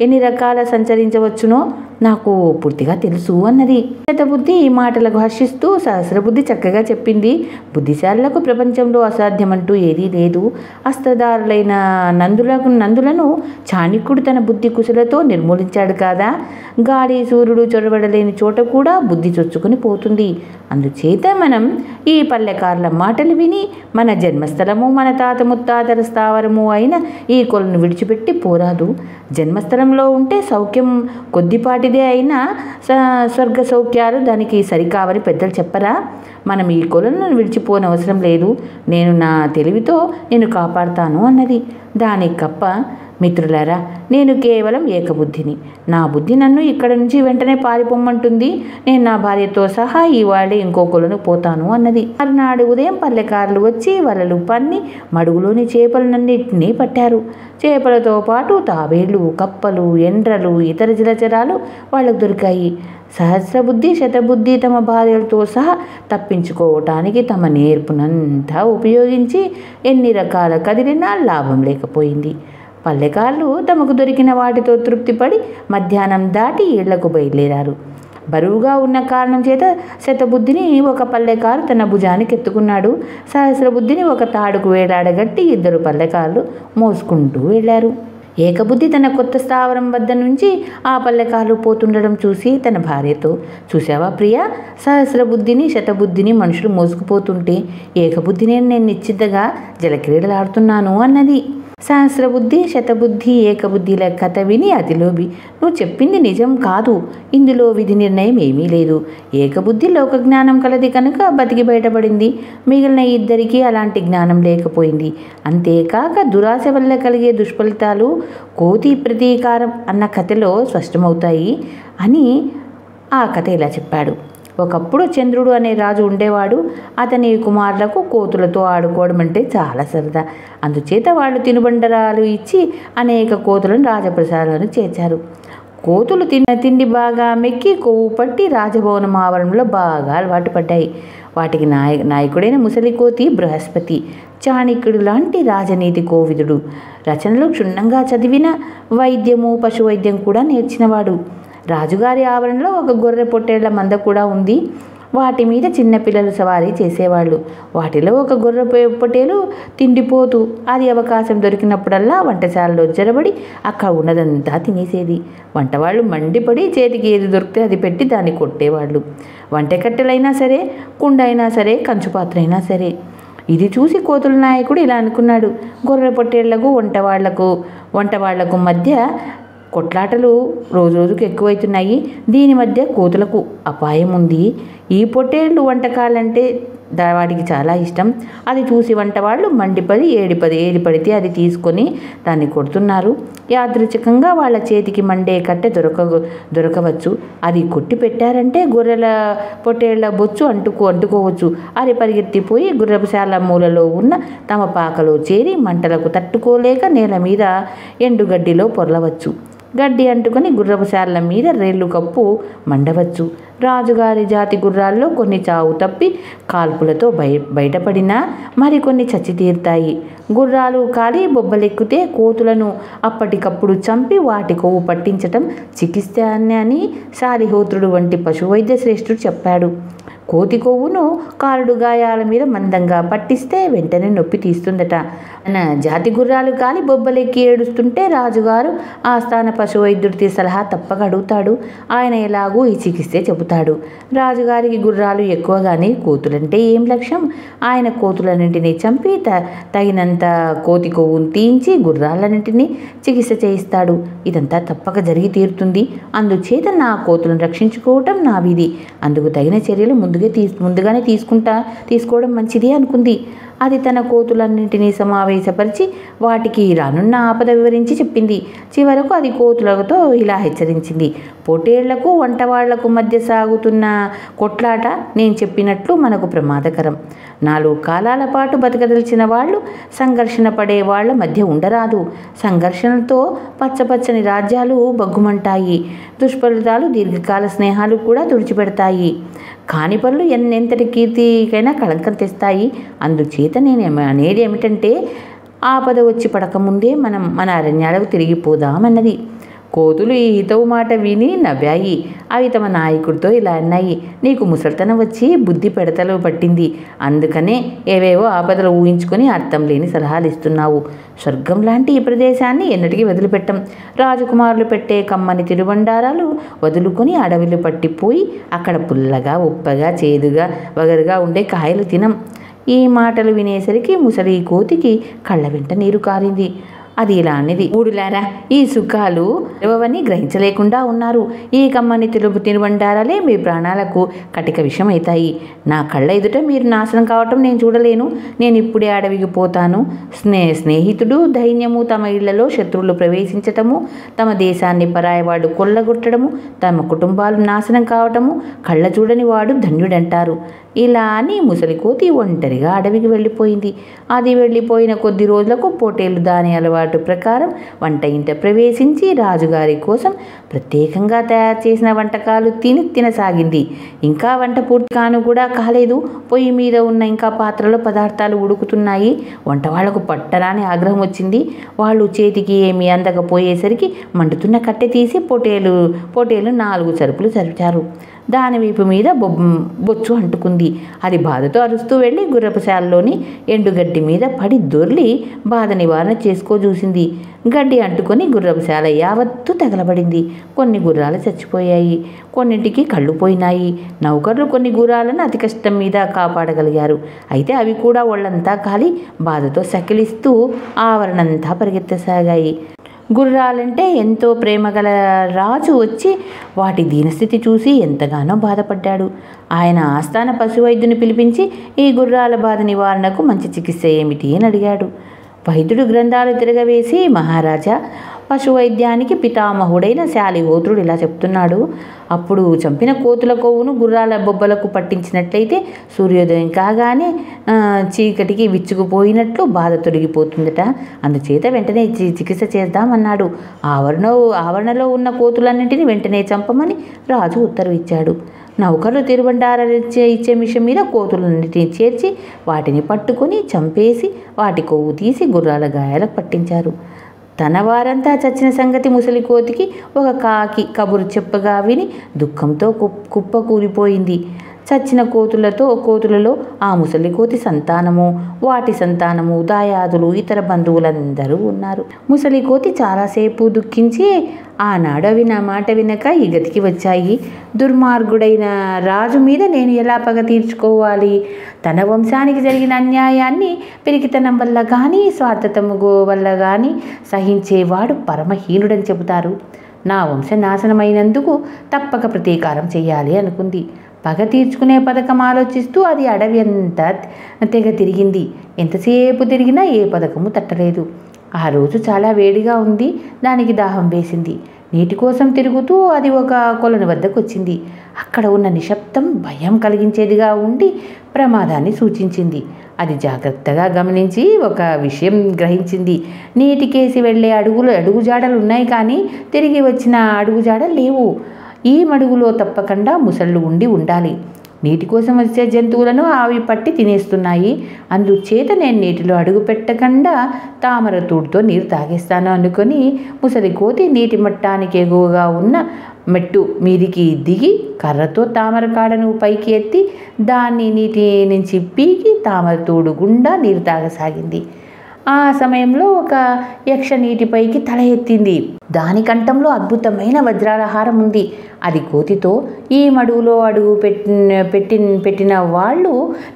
ఎన్ని రకాల సంచరించవచ్చునో నాకు పూర్తిగా తెలుసు అన్నది. శతబుద్ధి ఈ మాటలకు హర్షిస్తూ, సహస్రబుద్ధి చక్కగా చెప్పింది. బుద్ధిశాలులకు ప్రపంచంలో అసాధ్యమంటూ ఏదీ లేదు. అస్త్రధారులైన నందులను చాణక్యుడు తన బుద్ధి కుశలతో నిర్మూలించాడు కాదా? గాలి, సూర్యుడు చొరబడలేని చోట కూడా బుద్ధి చొచ్చుకుని పోతుంది. అందుచేత మనం ఈ పల్లెకారుల మాటలు విని మన జన్మస్థలము, మన తాత ముత్తాతల స్థావరము అయిన ఈ కొలను విడిచిపెట్టి పోరాదు. జన్మస్థలంలో ఉంటే సౌఖ్యం కొద్దిపాటిదే అయినా స్వర్గ సౌఖ్యాలు దానికి సరికావని పెద్దలు చెప్పరా? మనం ఈ కొలను విడిచిపోనవసరం లేదు. నేను నా తెలివితో నేను కాపాడుతాను అన్నది. దాని కప్ప, మిత్రులారా, నేను కేవలం ఏకబుద్ధిని. నా బుద్ధి నన్ను ఇక్కడ నుంచి వెంటనే పారిపోమ్మంటుంది. నేను నా భార్యతో సహా ఇవాళే ఇంకో కొలను పోతాను అన్నది. మరునాడు ఉదయం పల్లెకారులు వచ్చి వలలు పన్ని మడుగులోని చేపలన్నింటినీ పట్టారు. చేపలతో పాటు తాబేళ్లు, కప్పలు, ఎండ్రలు, ఇతర జలచరాలు వాళ్లకు దొరికాయి. సహస్రబుద్ధి, శతబుద్ధి తమ భార్యలతో సహా తప్పించుకోవటానికి తమ నేర్పునంతా ఉపయోగించి ఎన్ని రకాల కదిలినా లాభం లేకపోయింది. పల్లెకాళ్ళు తమకు దొరికిన వాటితో తృప్తిపడి మధ్యాహ్నం దాటి ఇళ్లకు బయలుదేరారు. బరువుగా ఉన్న కారణం చేత శతబుద్ధిని ఒక పల్లెకారు తన భుజానికి ఎత్తుకున్నాడు. సహస్రబుద్ధిని ఒక తాడుకు వేలాడగట్టి 2 పల్లెకారులు మోసుకుంటూ వెళ్ళారు. ఏకబుద్ధి తన కొత్త స్థావరం వద్ద నుంచి ఆ పల్లెకారు పోతుండడం చూసి తన భార్యతో, చూసావా ప్రియా, సహస్రబుద్ధిని శతబుద్ధిని మనుషులు మోసుకుపోతుంటే ఏకబుద్ధిని నేను నిశ్చితగా జలక్రీడలాడుతున్నాను అన్నది. సహస్రబుద్ధి, శతబుద్ధి, ఏకబుద్ధిల కథ విని అతిలోభి, నువ్వు చెప్పింది నిజం కాదు, ఇందులో విధి నిర్ణయం ఏమీ లేదు. ఏకబుద్ధి లోకజ్ఞానం కలది కనుక బతికి బయటపడింది. మిగిలిన 2 అలాంటి జ్ఞానం లేకపోయింది. అంతేకాక దురాశ వల్ల కలిగే దుష్ఫలితాలు కోతి ప్రతీకారం అన్న కథలో స్పష్టమవుతాయి అని ఆ కథ ఇలా చెప్పాడు. ఒకప్పుడు చంద్రుడు అనే రాజు ఉండేవాడు. అతని కుమారులకు కోతులతో ఆడుకోవడం అంటే చాలా సరదా. అందుచేత వాళ్ళు తినుబండరాలు ఇచ్చి అనేక కోతులను రాజప్రసాదాలను చేర్చారు. కోతులు తిండి బాగా మెక్కి కొవ్వు పట్టి రాజభవనం ఆవరణలో బాగా అలవాటు పడ్డాయి. వాటికి నాయకుడైన ముసలి కోతి బృహస్పతి, చాణక్యుడు లాంటి రాజనీతి కోవిదుడు, రచనలు క్షుణ్ణంగా చదివిన, వైద్యము పశువైద్యం కూడా నేర్చినవాడు. రాజుగారి ఆవరణలో ఒక గొర్రె పొట్టేళ్ల మంద కూడా ఉంది. వాటి మీద చిన్నపిల్లలు సవారీ చేసేవాళ్ళు. వాటిలో ఒక గొర్రె పొట్టేలు తిండిపోతూ అది అవకాశం దొరికినప్పుడల్లా వంటశాలలో జరబడి అక్కడ ఉన్నదంతా తినేసేది. వంటవాళ్ళు మండిపడి చేతికి ఏది దొరికితే అది పెట్టి దాన్ని కొట్టేవాళ్ళు. వంటకట్టెలైనా సరే, కుండ అయినా సరే, కంచుపాత్ర అయినా సరే. ఇది చూసి కోతుల నాయకుడు ఇలా అనుకున్నాడు, గొర్రె పొట్టేళ్లకు వంటవాళ్లకు మధ్య కొట్లాటలు రోజురోజుకు ఎక్కువైతున్నాయి. దీని మధ్య కోతులకు అపాయం ఉంది. ఈ పొట్టేళ్ళు వంటకాలంటే వాడికి చాలా ఇష్టం. అది చూసి వంటవాళ్ళు మండిపడి ఏది పడితే అది తీసుకొని దాన్ని కొడుతున్నారు. యాదృచ్ఛికంగా వాళ్ళ చేతికి మండే కట్టె దొరకవచ్చు. అది కొట్టి పెట్టారంటే గొర్రెల పొట్టేళ్ల బొచ్చు అంటుకోవచ్చు. అది పరిగెత్తిపోయి గుర్రపుశాల మూలలో ఉన్న తమ పాకలో చేరి మంటలకు తట్టుకోలేక నేల మీద ఎండుగడ్డిలో పొరలవచ్చు. గడ్డి అంటుకొని గుర్రపుశాల మీద రేళ్లు కప్పు మండవచ్చు. రాజుగారి జాతి గుర్రాల్లో కొన్ని చావు తప్పి కాల్పులతో బయటపడినా మరికొన్ని చచ్చి తీరుతాయి. గుర్రాలు కాలి బొబ్బలెక్కితే కోతులను అప్పటికప్పుడు చంపి వాటి కొవ్వు పట్టించటం చికిత్స అని శాలిహోత్రుడు వంటి పశువైద్య శ్రేష్ఠుడు చెప్పాడు. కోతి కొవ్వును కాలుడు గాయాల మీద మందంగా పట్టిస్తే వెంటనే నొప్పి తీస్తుందట. తన జాతి గుర్రాలు కాలి బొబ్బలెక్కి ఏడుస్తుంటే రాజుగారు ఆస్థాన పశువైద్యుడి సలహా తప్పక అడుగుతాడు. ఆయన ఎలాగూ ఈ చికిత్సే చెబుతాడు. రాజుగారికి గుర్రాలు ఎక్కువగానే కోతులంటే ఏం లక్ష్యం. ఆయన కోతులన్నింటినీ చంపి తగినంత కోతి కొవ్వును తీయించి గుర్రాలన్నింటినీ చికిత్స చేయిస్తాడు. ఇదంతా తప్పక జరిగి తీరుతుంది. అందుచేత నా కోతులను రక్షించుకోవటం నా విధి. అందుకు తగిన చర్యలు ముందుగానే తీసుకోవడం మంచిది అనుకుంది. అది తన కోతులన్నింటినీ సమావేశపరిచి వాటికి రానున్న ఆపద వివరించి చెప్పింది. చివరకు అది కోతులతో ఇలా హెచ్చరించింది, పొట్టేళ్లకు వంటవాళ్లకు మధ్య సాగుతున్న కొట్లాట నేను చెప్పినట్లు మనకు ప్రమాదకరం. 4 కాలాల పాటు బతకదలిచిన వాళ్ళు సంఘర్షణ పడే వాళ్ల మధ్య ఉండరాదు. సంఘర్షణతో పచ్చని రాజ్యాలు బగ్గుమంటాయి. దుష్ఫలితాలు దీర్ఘకాల స్నేహాలు కూడా తుడిచిపెడతాయి. కాని పనులు ఎంతటి కీర్తికైనా కళంకం తెస్తాయి. అందుచేత నేను అనేది ఏమిటంటే ఆపద వచ్చి పడకముందే మనం మన అరణ్యాలకు తిరిగిపోదామన్నది. కోతులు ఈ హితవు మాట విని నవ్వాయి. అవి తమ నాయకుడితో ఇలా అన్నాయి, నీకు ముసల్తనం వచ్చి బుద్ధి పెడతలు పట్టింది. అందుకనే ఏవేవో ఆపదలు ఊహించుకొని అర్థం లేని సలహాలు ఇస్తున్నావు. స్వర్గం లాంటి ఈ ప్రదేశాన్ని ఎన్నటికీ వదిలిపెట్టం. రాజకుమారులు పెట్టే కమ్మని తిరుబండారాలు వదులుకొని అడవిలు పట్టిపోయి అక్కడ పుల్లగా, ఉప్పగా, చేదుగా, వగరుగా ఉండే కాయలు తినం. ఈ మాటలు వినేసరికి ముసలి కోతికి కళ్ళ వెంట నీరు కారింది. అది ఇలా అనేది, మూడులారా ఈ సుఖాలు ఇవ్వవని గ్రహించలేకుండా ఉన్నారు. ఈ కమ్మని తినుబండారాలే మీ ప్రాణాలకు కటిక విషమవుతాయి. నా కళ్ళ ఎదుట మీరు నాశనం కావటం నేను చూడలేను. నేను ఇప్పుడే అడవికి పోతాను. స్నేహితుడు ధైర్యము తమ ఇళ్లలో శత్రువులు ప్రవేశించటము, తమ దేశాన్ని పరాయవాడు కొల్లగొట్టడము, తమ కుటుంబాలు నాశనం కావటము కళ్ళ చూడని వాడు ధన్యుడంటారు. ఇలా అని ముసలికోతి ఒంటరిగా అడవికి వెళ్ళిపోయింది. అది వెళ్ళిపోయిన కొద్ది రోజులకు పోటేలు దాని అలవాటు ప్రకారం వంట ఇంట ప్రవేశించి రాజుగారి కోసం ప్రత్యేకంగా తయారు చేసిన వంటకాలు తినసాగింది. ఇంకా వంట పూర్తి కాను కూడా కాలేదు. పొయ్యి మీద ఉన్న ఇంకా పాత్రలో పదార్థాలు ఉడుకుతున్నాయి. వంట వాళ్లకు పట్టరాని ఆగ్రహం వచ్చింది. వాళ్ళు చేతికి ఏమీ అందకపోయేసరికి మండుతున్న కట్టె తీసి పోటేలు 4 చరుపులు చరిచారు. దాని వీపు మీద బొచ్చు అంటుకుంది. అది బాధతో అరుస్తూ వెళ్ళి గుర్రపుశాలలోని ఎండుగడ్డి మీద పడి దొర్లి బాధ నివారణ చూసింది. గడ్డి అంటుకొని గుర్రపుశాల యావత్తు తగలబడింది. కొన్ని గుర్రాలు చచ్చిపోయాయి, కొన్నింటికి కళ్ళు పోయినాయి. నౌకర్లు కొన్ని గుర్రాలను అతి కష్టం మీద కాపాడగలిగారు. అయితే అవి కూడా ఒళ్ళంతా కాలి బాధతో సకిలిస్తూ ఆవరణంతా పరిగెత్తసాగాయి. గుర్రాలంటే ఎంతో ప్రేమగల రాజు వచ్చి వాటి దీనస్థితి చూసి ఎంతగానో బాధపడ్డాడు. ఆయన ఆస్థాన పశువైద్యుని పిలిపించి ఈ గుర్రాల బాధ నివారణకు మంచి చికిత్స ఏమిటి అని అడిగాడు. వైద్యుడు గ్రంథాలు తిరగవేసి, మహారాజా, పశువైద్యానికి పితామహుడైన శాలిహోత్రుడు ఇలా చెప్తున్నాడు. అప్పుడు చంపిన కోతుల కొవ్వును గుర్రాల బొబ్బలకు పట్టించినట్లయితే సూర్యోదయం కాగానే చీకటికి విచ్చుకుపోయినట్లు బాధ తొలగిపోతుందట. అందుచేత వెంటనే చికిత్స చేద్దామన్నాడు. ఆవరణలో ఉన్న కోతులన్నింటినీ వెంటనే చంపమని రాజు ఉత్తర్వు ఇచ్చాడు. నౌకర్లు తిరుబండారాలు ఇచ్చే మిషన్ మీద కోతులన్నిటిని చేర్చి వాటిని పట్టుకొని చంపేసి వాటి కొవ్వు తీసి గుర్రాల గాయాలకు పట్టించారు. తన వారంతా చచ్చిన సంగతి ముసలికోతికి ఒక కాకి కబురు చెప్పగా విని దుఃఖంతో కుప్పకూలిపోయింది. చచ్చిన కోతులలో ఆ ముసలికోతి సంతానము, వాటి సంతానము, దాయాదులు, ఇతర బంధువులందరూ ఉన్నారు. ముసలికోతి చాలాసేపు దుఃఖించి, ఆనాడు అవి నా మాట వినక ఈ గతికి వచ్చాయి. దుర్మార్గుడైన రాజు మీద నేను ఎలా పగ తీర్చుకోవాలి? తన వంశానికి జరిగిన అన్యాయాన్ని పిరికితనం వల్ల కానీ స్వార్థతము వల్ల కానీ సహించేవాడు పరమహీనుడని చెబుతారు. నా వంశ నాశనమైనందుకు తప్పక ప్రతీకారం చెయ్యాలి అనుకుంది. పగ తీర్చుకునే పథకం ఆలోచిస్తూ అది అడవి అంతా తెగ తిరిగింది. ఎంతసేపు తిరిగినా ఏ పథకము తట్టలేదు. ఆ రోజు చాలా వేడిగా ఉంది. దానికి దాహం వేసింది. నీటి కోసం తిరుగుతూ అది ఒక కొలను వద్దకు వచ్చింది. అక్కడ ఉన్న నిశ్శబ్దం భయం కలిగించేదిగా ఉండి ప్రమాదాన్ని సూచించింది. అది జాగ్రత్తగా గమనించి ఒక విషయం గ్రహించింది. నీటికేసి వెళ్ళే అడుగుజాడలు ఉన్నాయి, కానీ తిరిగి వచ్చిన అడుగుజాడలు లేవు. ఈ మడుగులో తప్పకుండా ముసళ్ళు ఉండాలి. నీటి కోసం వచ్చే జంతువులను అవి పట్టి తినేస్తున్నాయి. అందుచేత నేను నీటిలో అడుగు పెట్టకుండా తామర తూడుతో నీరు తాగేస్తాను అనుకొని ముసలికోతి నీటి మట్టానికి ఎగువగా ఉన్న మెట్టు మీదికి దిగి కర్రతో తామర కాడను పైకి ఎత్తి దాన్ని నీటి నుంచి పీకి తామర తూడు గుండా నీరు తాగసాగింది. ఆ సమయంలో ఒక యక్ష నీటిపైకి తల ఎత్తింది. దాని కంఠంలో అద్భుతమైన వజ్రాల హారం ఉంది. అది కోతితో, ఈ మడుగులో అడుగు పెట్టిన వాళ్ళు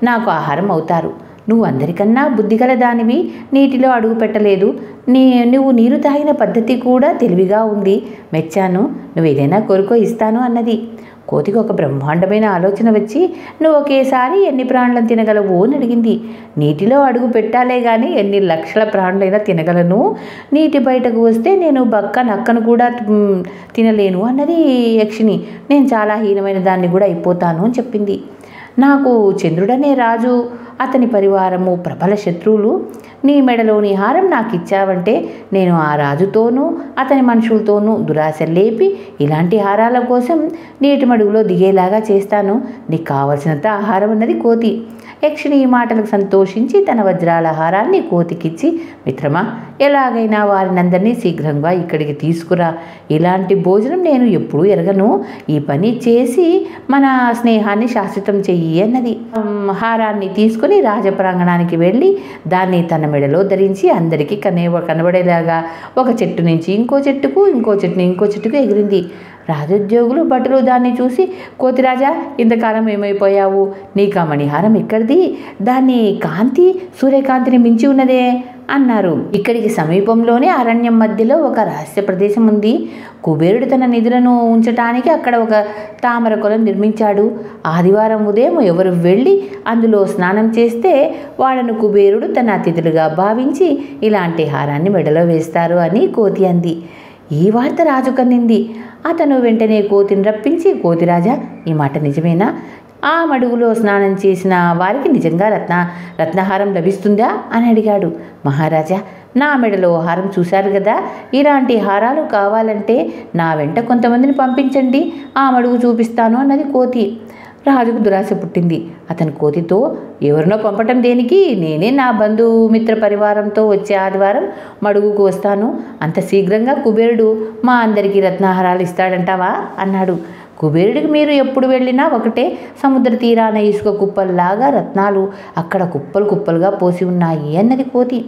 నాకు ఆహారం అవుతారు. నువ్వు అందరికన్నా బుద్ధిగల దానివి, నీటిలో అడుగు పెట్టలేదు. నువ్వు నీరు తాగిన పద్ధతి కూడా తెలివిగా ఉంది. మెచ్చాను. నువ్వు ఏదైనా కోరుకో, ఇస్తాను అన్నది. కోతికి ఒక బ్రహ్మాండమైన ఆలోచన వచ్చి, నువ్వు ఒకేసారి ఎన్ని ప్రాణులను తినగలవు అని అడిగింది. నీటిలో అడుగు పెట్టాలే కానీ ఎన్ని లక్షల ప్రాణులైనా తినగలను. నీటి బయటకు వస్తే నేను నక్కను కూడా తినలేను అన్నది యక్షిని. నేను చాలా హీనమైన దాన్ని కూడా అయిపోతాను అని చెప్పింది. నాకు చంద్రుడనే రాజు, అతని పరివారము ప్రబల శత్రువులు. నీ మెడలోని హారం నాకు ఇచ్చావంటే నేను ఆ రాజుతోనూ అతని మనుషులతోనూ దురాశ లేపి ఇలాంటి హారాల కోసం నీటి మడుగులో దిగేలాగా చేస్తాను. నీకు కావలసినంత ఆహారం అన్నది కోతి. యక్షిని ఈ మాటలకు సంతోషించి తన వజ్రాల హారాన్ని కోతికిచ్చి, మిత్రమా, ఎలాగైనా వారినందరినీ శీఘ్రంగా ఇక్కడికి తీసుకురా. ఇలాంటి భోజనం నేను ఎప్పుడూ ఎరగను. ఈ పని చేసి మన స్నేహాన్ని శాశ్వతం చెయ్యి అన్నది. హారాన్ని తీసుకుని రాజప్రాంగణానికి వెళ్ళి దాన్ని తన మెడలో ధరించి అందరికీ కనబడేలాగా ఒక చెట్టు నుంచి ఇంకో చెట్టుకు, ఇంకో చెట్టుని ఇంకో చెట్టుకు ఎగిరింది. రాజోద్యోగులు భటులు దాన్ని చూసి, కోతిరాజా, ఇంతకాలం ఏమైపోయావు? నీకు ఆ మణిహారం ఎక్కడిది? దాన్ని కాంతి సూర్యకాంతిని మించి ఉన్నదే అన్నారు. ఇక్కడికి సమీపంలోనే అరణ్యం మధ్యలో ఒక రహస్య ప్రదేశం ఉంది. కుబేరుడు తన నిధులను ఉంచటానికి అక్కడ ఒక తామర కొలను నిర్మించాడు. ఆదివారం ఉదయం ఎవరు వెళ్ళి అందులో స్నానం చేస్తే వాళ్ళను కుబేరుడు తన అతిథులుగా భావించి ఇలాంటి హారాన్ని మెడలో వేస్తారు అని కోతి అంది. ఈ వార్త రాజు కన్నింది. అతను వెంటనే కోతిని రప్పించి, కోతిరాజా, ఈ మాట నిజమేనా? ఆ మడుగులో స్నానం చేసిన వారికి నిజంగా రత్నహారం లభిస్తుందా అని అడిగాడు. మహారాజా, నా మెడలో హారం చూశారు కదా, ఇలాంటి హారాలు కావాలంటే నా వెంట కొంతమందిని పంపించండి, ఆ మడుగు చూపిస్తాను అన్నది కోతి. రాజుకు దురాశ పుట్టింది. అతను కోతితో, ఎవరినో పంపటం దేనికి? నేనే నా బంధుమిత్ర పరివారంతో వచ్చే ఆదివారం మడుగుకు వస్తాను. అంత శీఘ్రంగా కుబేరుడు మా అందరికీ రత్నహారాలు ఇస్తాడంటావా అన్నాడు. కుబేరుడికి మీరు ఎప్పుడు వెళ్ళినా ఒకటే, సముద్ర తీరాన ఇసుక కుప్పల్లాగా రత్నాలు అక్కడ కుప్పలు కుప్పలుగా పోసి ఉన్నాయి అన్నది కోతి.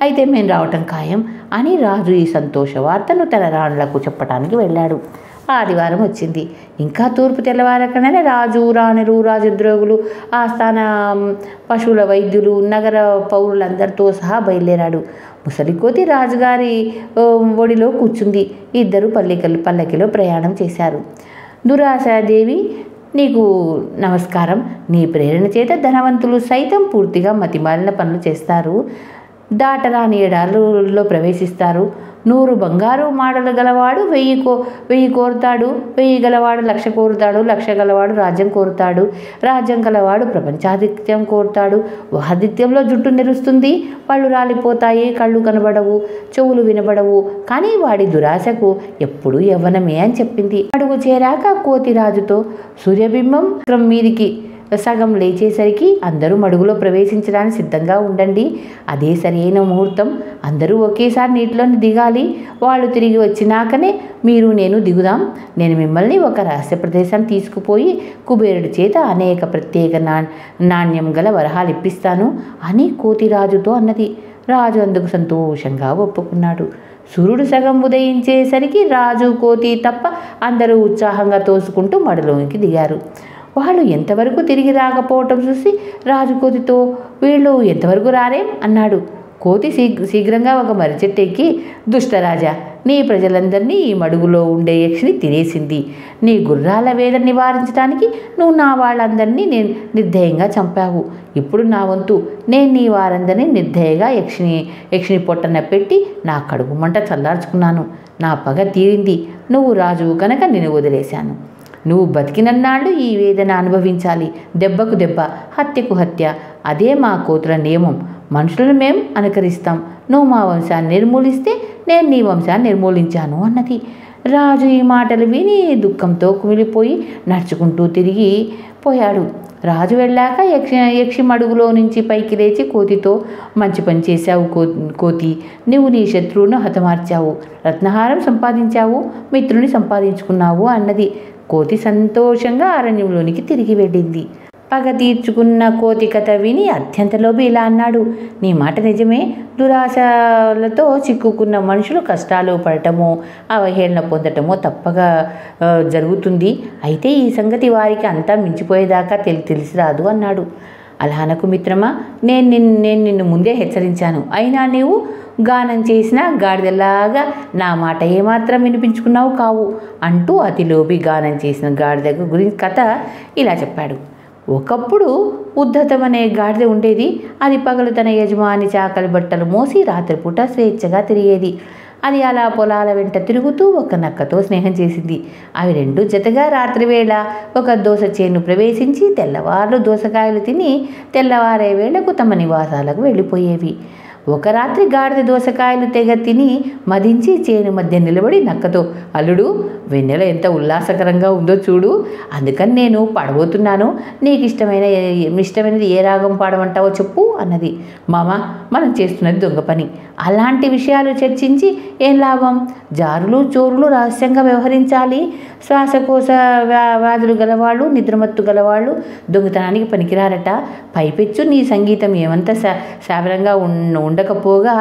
అయితే మేము రావటం ఖాయం అని రాజు ఈ సంతోష వార్తను తన రాణులకు చెప్పటానికి వెళ్ళాడు. ఆదివారం వచ్చింది. ఇంకా తూర్పు తెల్లవారకనే రాజు, రాణులు, రాజద్రోగులు, ఆస్థాన పశువుల వైద్యులు, నగర పౌరులందరితో సహా బయలుదేరాడు. ముసలికోతి రాజుగారి ఒడిలో కూర్చుంది. ఇద్దరు పల్లకిలో ప్రయాణం చేశారు. దురాశాదేవి, నీకు నమస్కారం. నీ ప్రేరణ చేత ధనవంతులు సైతం పూర్తిగా మతిమాలిన పనులు చేస్తారు. దాటరాని ఎడారుల్లో ప్రవేశిస్తారు. 100 బంగారు మాడలు గలవాడు 1000 కోరుతాడు, 1000 గలవాడు 1,00,000 కోరుతాడు, 1,00,000 గలవాడు రాజ్యం కోరుతాడు, రాజ్యం గలవాడు ప్రపంచాధిత్యం కోరుతాడు. వాదిత్యంలో జుట్టు నెరుస్తుంది, పళ్ళు రాలిపోతాయి, కళ్ళు కనబడవు, చెవులు వినబడవు, కానీ వాడి దురాశకు ఎప్పుడూ యవ్వనమే అని చెప్పింది. అడుగు చేరాక కోతి రాజుతో, సూర్యబింబం మీదికి సగం లేచేసరికి అందరూ మడుగులో ప్రవేశించడానికి సిద్ధంగా ఉండండి. అదే సరైన ముహూర్తం. అందరూ ఒకేసారి నీటిలోని దిగాలి. వాళ్ళు తిరిగి వచ్చినాకనే మీరు నేను దిగుదాం. నేను మిమ్మల్ని ఒక రహస్య ప్రదేశం తీసుకుపోయి కుబేరుడి చేత అనేక ప్రత్యేక నాణ్యం గల వరహాలు ఇప్పిస్తాను అని కోతిరాజుతో అన్నది. రాజు అందుకు సంతోషంగా ఒప్పుకున్నాడు. సూర్యుడు సగం ఉదయించేసరికి రాజు, కోతి తప్ప అందరూ ఉత్సాహంగా తోసుకుంటూ మడులోకి దిగారు. వాళ్ళు ఎంతవరకు తిరిగి రాకపోవటం చూసి రాజు కోతితో, వీళ్ళు ఎంతవరకు రారేం అన్నాడు. కోతి శీఘ్రంగా ఒక మర్రి చెట్టు ఎక్కి, దుష్టరాజా, నీ ప్రజలందరినీ ఈ మడుగులో ఉండే యక్షిని తినేసింది. నీ గుర్రాల వేదన నివారించడానికి నువ్వు నా వాళ్ళందరినీ నిర్దయంగా చంపావు. ఇప్పుడు నా వంతు. నేను నీ వారందరినీ నిర్దయగా యక్షిని పొట్టన పెట్టి నా కడుపు మంట చల్లార్చుకున్నాను. నా పగ తీరింది. నువ్వు రాజువు కనుక నేను వదిలేశాను. నువ్వు బతికినన్నాళ్ళు ఈ వేదన అనుభవించాలి. దెబ్బకు దెబ్బ, హత్యకు హత్య. అదే మా కోతుల నియమం. మనుషులను మేం అనుకరిస్తాం. నువ్వు మా వంశాన్ని నిర్మూలిస్తే నేను నీ వంశాన్ని నిర్మూలించాను అన్నది. రాజు ఈ మాటలు విని దుఃఖంతో కుమిలిపోయి నడుచుకుంటూ తిరిగి పోయాడు. రాజు వెళ్ళాక యక్షి మడుగులో నుంచి పైకి లేచి కోతితో, మంచి పని చేశావు కోతి, నువ్వు నీ శత్రువును హతమార్చావు, రత్నహారం సంపాదించావు, మిత్రుని సంపాదించుకున్నావు అన్నది. కోతి సంతోషంగా అరణ్యంలోనికి తిరిగి వెళ్ళింది. పగ తీర్చుకున్న కోతి కథ విని అత్యంతలోపు ఇలా అన్నాడు. నీ మాట నిజమే. దురాశలతో చిక్కుకున్న మనుషులు కష్టాలు పడటమో అవహేళన పొందటమో తప్పగా జరుగుతుంది. అయితే ఈ సంగతి వారికి అంతా మించిపోయేదాకా తెలిసి రాదు అన్నాడు. అలా అనకు మిత్రమా, నేను నిన్ను ముందే హెచ్చరించాను. అయినా నీవు గానం చేసిన గాడిదలాగా నా మాట ఏమాత్రం వినిపించుకున్నావు కావు అంటూ అతిలోపి గానం చేసిన గాడిద గురించి కథ ఇలా చెప్పాడు. ఒకప్పుడు ఉద్ధతం అనే గాడిద ఉండేది. అది పగలు తన యజమాని చాకలి బట్టలు మోసి రాత్రిపూట స్వేచ్ఛగా తిరిగేది. అది అలా పొలాల వెంట తిరుగుతూ ఒక నక్కతో స్నేహం చేసింది. అవి రెండు జతగా రాత్రివేళ ఒక దోస చేను ప్రవేశించి తెల్లవార్లు దోసకాయలు తిని తెల్లవారే వేళకు తమ నివాసాలకు వెళ్ళిపోయేవి. ఒక రాత్రి గాడిద దోసకాయలు తెగ తిని మదించి చేను మధ్య నిలబడి నక్కతో, అల్లుడు, వెన్నెల ఎంత ఉల్లాసకరంగా ఉందో చూడు, అందుకని నేను పాడబోతున్నాను. నీకు ఇష్టమైనది ఏ రాగం పాడమంటావో చెప్పు అన్నది. మామ, మనం చేస్తున్నది దొంగ పని. అలాంటి విషయాలు చర్చించి ఏం లాభం? జారులు చోరులు రహస్యంగా వ్యవహరించాలి. శ్వాసకోశ వ్యాధులు గలవాళ్ళు, నిద్రమత్తు గలవాళ్ళు దొంగతనానికి పనికిరారట. పైపెచ్చు నీ సంగీతం ఏమంత శ్రావ్యంగా ఉండకపోగా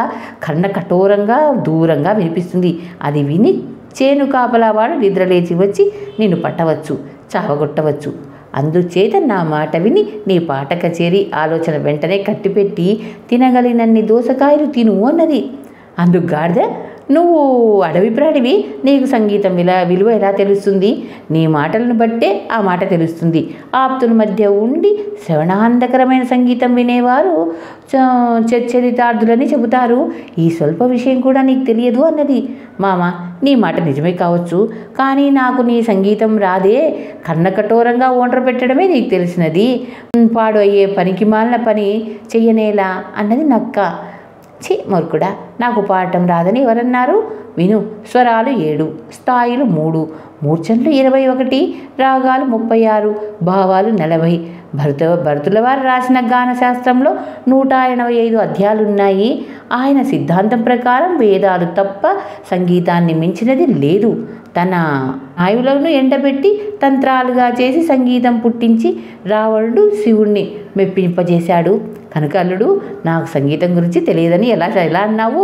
కర్ణ కఠోరంగా దూరంగా వినిపిస్తుంది. అది విని చేను కాపలావాడు నిద్రలేచి వచ్చి నిన్ను పట్టవచ్చు, చావగొట్టవచ్చు. అందుచేత నా మాట విని నీ పాట కచేరీ ఆలోచన వెంటనే కట్టిపెట్టి తినగలిగినన్ని దోసకాయలు తిను అన్నది. అందుకు గాడిద, నువ్వు అడవి ప్రాణివి, నీకు సంగీతం విలువ ఎలా తెలుస్తుంది? నీ మాటలను బట్టే ఆ మాట తెలుస్తుంది. ఆప్తుల మధ్య ఉండి శ్రవణాంధకరమైన సంగీతం వినేవారు చరితార్థులని చెబుతారు. ఈ స్వల్ప విషయం కూడా నీకు తెలియదు అన్నది. మామ, నీ మాట నిజమే కావచ్చు, కానీ నాకు నీ సంగీతం రాదే. కన్నకఠోరంగా ఓండ్ర పెట్టడమే నీకు తెలిసినది. పాడు అయ్యే పనికి మాలిన పని చెయ్యనేలా అన్నది నక్క. ఛీ మూర్ఖుడా, నాకు పాడటం రాదని ఎవరన్నారు? విను. స్వరాలు 7, స్థాయిలు 3, మూర్ఛనలు 21, రాగాలు 36, భావాలు 40. భరతుల వారు రాసిన గానశాస్త్రంలో 185 అధ్యాయాలున్నాయి. ఆయన సిద్ధాంతం ప్రకారం వేదాలు తప్ప సంగీతాన్ని మించినది లేదు. తన ఆయువులను ఎండబెట్టి తంత్రాలుగా చేసి సంగీతం పుట్టించి రావణుడు శివుణ్ణి మెప్పింపజేశాడు. కనుక అల్లుడు, నాకు సంగీతం గురించి తెలియదని ఎలా అన్నావు?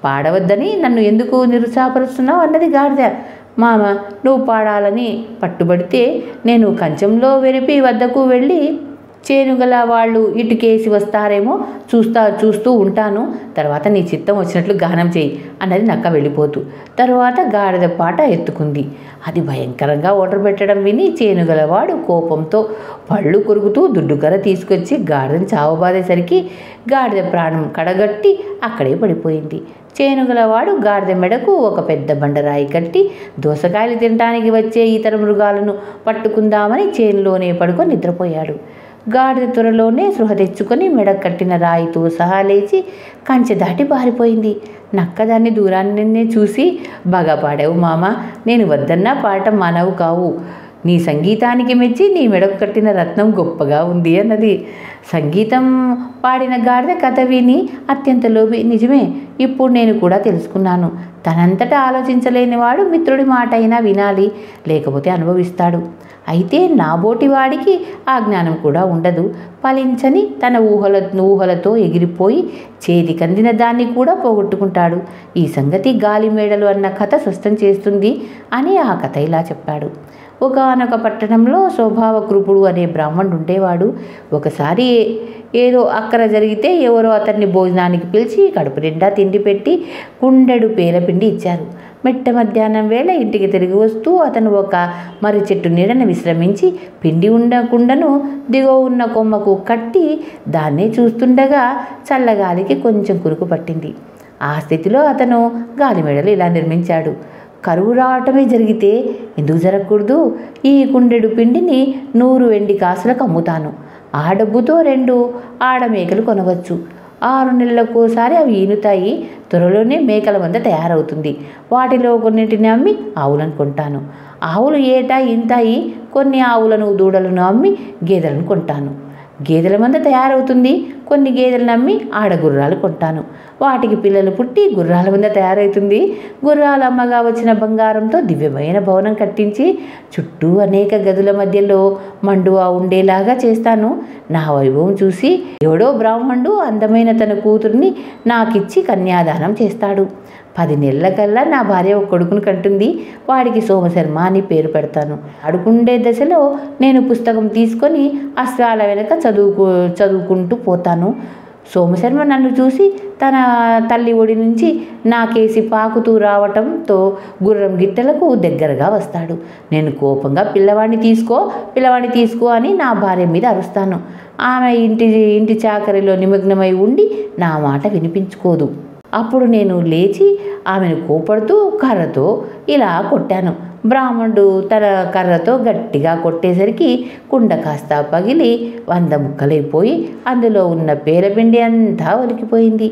పాడవద్దని నన్ను ఎందుకు నిరుత్సాహపరుస్తున్నావు అన్నది గాడిద. మామ, నువ్వు పాడాలని పట్టుబడితే నేను కంచంలో వెరిపి వద్దకు వెళ్ళి చేనుగల వాళ్ళు ఇటుకేసి వస్తారేమో చూస్తూ ఉంటాను. తర్వాత నీ చిత్తం వచ్చినట్లు గానం చేయి అన్నది నక్క వెళ్ళిపోతూ. తరువాత గాడిద పాట ఎత్తుకుంది. అది భయంకరంగా ఓటర్ పెట్టడం విని చేనుగలవాడు కోపంతో పళ్ళు కొరుకుతూ దుడ్డుకర్ర తీసుకొచ్చి గాడిదని చావబాదేసరికి గాడిద ప్రాణం కడగట్టి అక్కడే పడిపోయింది. చేనుగలవాడు గాడిద మెడకు ఒక పెద్ద బండరాయి కట్టి దోసకాయలు తినడానికి వచ్చే ఇతర మృగాలను పట్టుకుందామని చేనులోనే పడుకొని నిద్రపోయాడు. గాడిద త్వరలోనే స్పృహ తెచ్చుకొని మెడ కట్టిన రాయితో సహా లేచి కంచె దాటి పారిపోయింది. నక్క దాన్ని దూరాన్నే చూసి, బాగా పాడావు మామ, నేను వద్దన్నా పాడటం మానవు కావు. నీ సంగీతానికి మెచ్చి నీ మెడకు కట్టిన రత్నం గొప్పగా ఉంది అన్నది. సంగీతం పాడిన గాడిద కథ విని అత్యంత లోబి, నిజమే, ఇప్పుడు నేను కూడా తెలుసుకున్నాను. తనంతటా ఆలోచించలేనివాడు మిత్రుడి మాట అయినా వినాలి, లేకపోతే అనుభవిస్తాడు. అయితే నాబోటి వాడికి ఆ జ్ఞానం కూడా ఉండదు. ఫలించని తన ఊహలతో ఎగిరిపోయి చేతికందిన దాన్ని కూడా పోగొట్టుకుంటాడు. ఈ సంగతి గాలి మేడలు అన్న కథ స్పష్టం చేస్తుంది అని ఆ కథ ఇలా చెప్పాడు. ఒకానొక పట్టణంలో స్వభావకృపుడు అనే బ్రాహ్మణుడు ఉండేవాడు. ఒకసారి ఏదో అక్కర జరిగితే ఎవరో అతన్ని భోజనానికి పిలిచి కడుపు నిండా తిండి పెట్టి కుండెడు పేలపిండి ఇచ్చారు. మిట్ట మధ్యాహ్నం వేళ ఇంటికి తిరిగి వస్తూ అతను ఒక మర్రి చెట్టు నీడను విశ్రమించి పిండి కుండను దిగువ ఉన్న కొమ్మకు కట్టి దాన్నే చూస్తుండగా చల్లగాలికి కొంచెం కురుకు పట్టింది. ఆ స్థితిలో అతను గాలిమేడలు ఇలా నిర్మించాడు. కరువు రావటమే జరిగితే ఎందుకు జరగకూడదు? ఈ కుండెడు పిండిని 100 వెండి కాసులకు అమ్ముతాను. ఆ డబ్బుతో 2 ఆడమేకలు కొనవచ్చు. 6 నెలలకోసారి అవి ఈనుతాయి. త్వరలోనే మేకల మంద తయారవుతుంది. వాటిలో కొన్నింటిని అమ్మి ఆవులను కొంటాను. ఆవులు ఏటా ఇంతాయి. కొన్ని ఆవులను దూడలను అమ్మి గేదెలను కొంటాను. గేదెల మంద తయారవుతుంది. కొన్ని గేదెలను అమ్మి ఆడగుర్రాలు కొంటాను. వాటికి పిల్లలు పుట్టి గుర్రాల మంద తయారవుతుంది. గుర్రాల అమ్మగా వచ్చిన బంగారంతో దివ్యమైన భవనం కట్టించి చుట్టూ అనేక గదుల మధ్యలో మండువా ఉండేలాగా చేస్తాను. నా వైభవం చూసి ఎవడో బ్రాహ్మణుడు అందమైన తన కూతుర్ని నాకిచ్చి కన్యాదానం చేస్తాడు. 10 నెలలకల్లా నా భార్య ఒక కొడుకును కంటుంది. వాడికి సోమశర్మ అని పేరు పెడతాను. అడుగుండే దశలో నేను పుస్తకం తీసుకొని అశ్వాల వెనక చదువుకుంటూ పోతాను. సోమశర్మ నన్ను చూసి తన తల్లి ఒడి నుంచి నాకేసి పాకుతూ రావటంతో గుర్రం గిట్టలకు దగ్గరగా వస్తాడు. నేను కోపంగా పిల్లవాడిని తీసుకో అని నా భార్య మీద అరుస్తాను. ఆమె ఇంటి చాకరిలో నిమగ్నమై ఉండి నా మాట వినిపించుకోదు. అప్పుడు నేను లేచి ఆమెను కోపడుతూ కర్రతో ఇలా కొట్టాను. బ్రాహ్మణుడు తన కర్రతో గట్టిగా కొట్టేసరికి కుండ కాస్త పగిలి 100 ముక్కలైపోయి అందులో ఉన్న పేలపిండి అంతా ఒలికిపోయింది.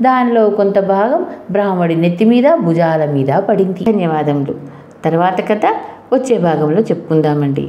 దానిలో కొంత భాగం బ్రాహ్మడి నెత్తి మీద భుజాల మీద పడింది. ధన్యవాదములు. తర్వాత కథ వచ్చే భాగంలో చెప్పుకుందామండి.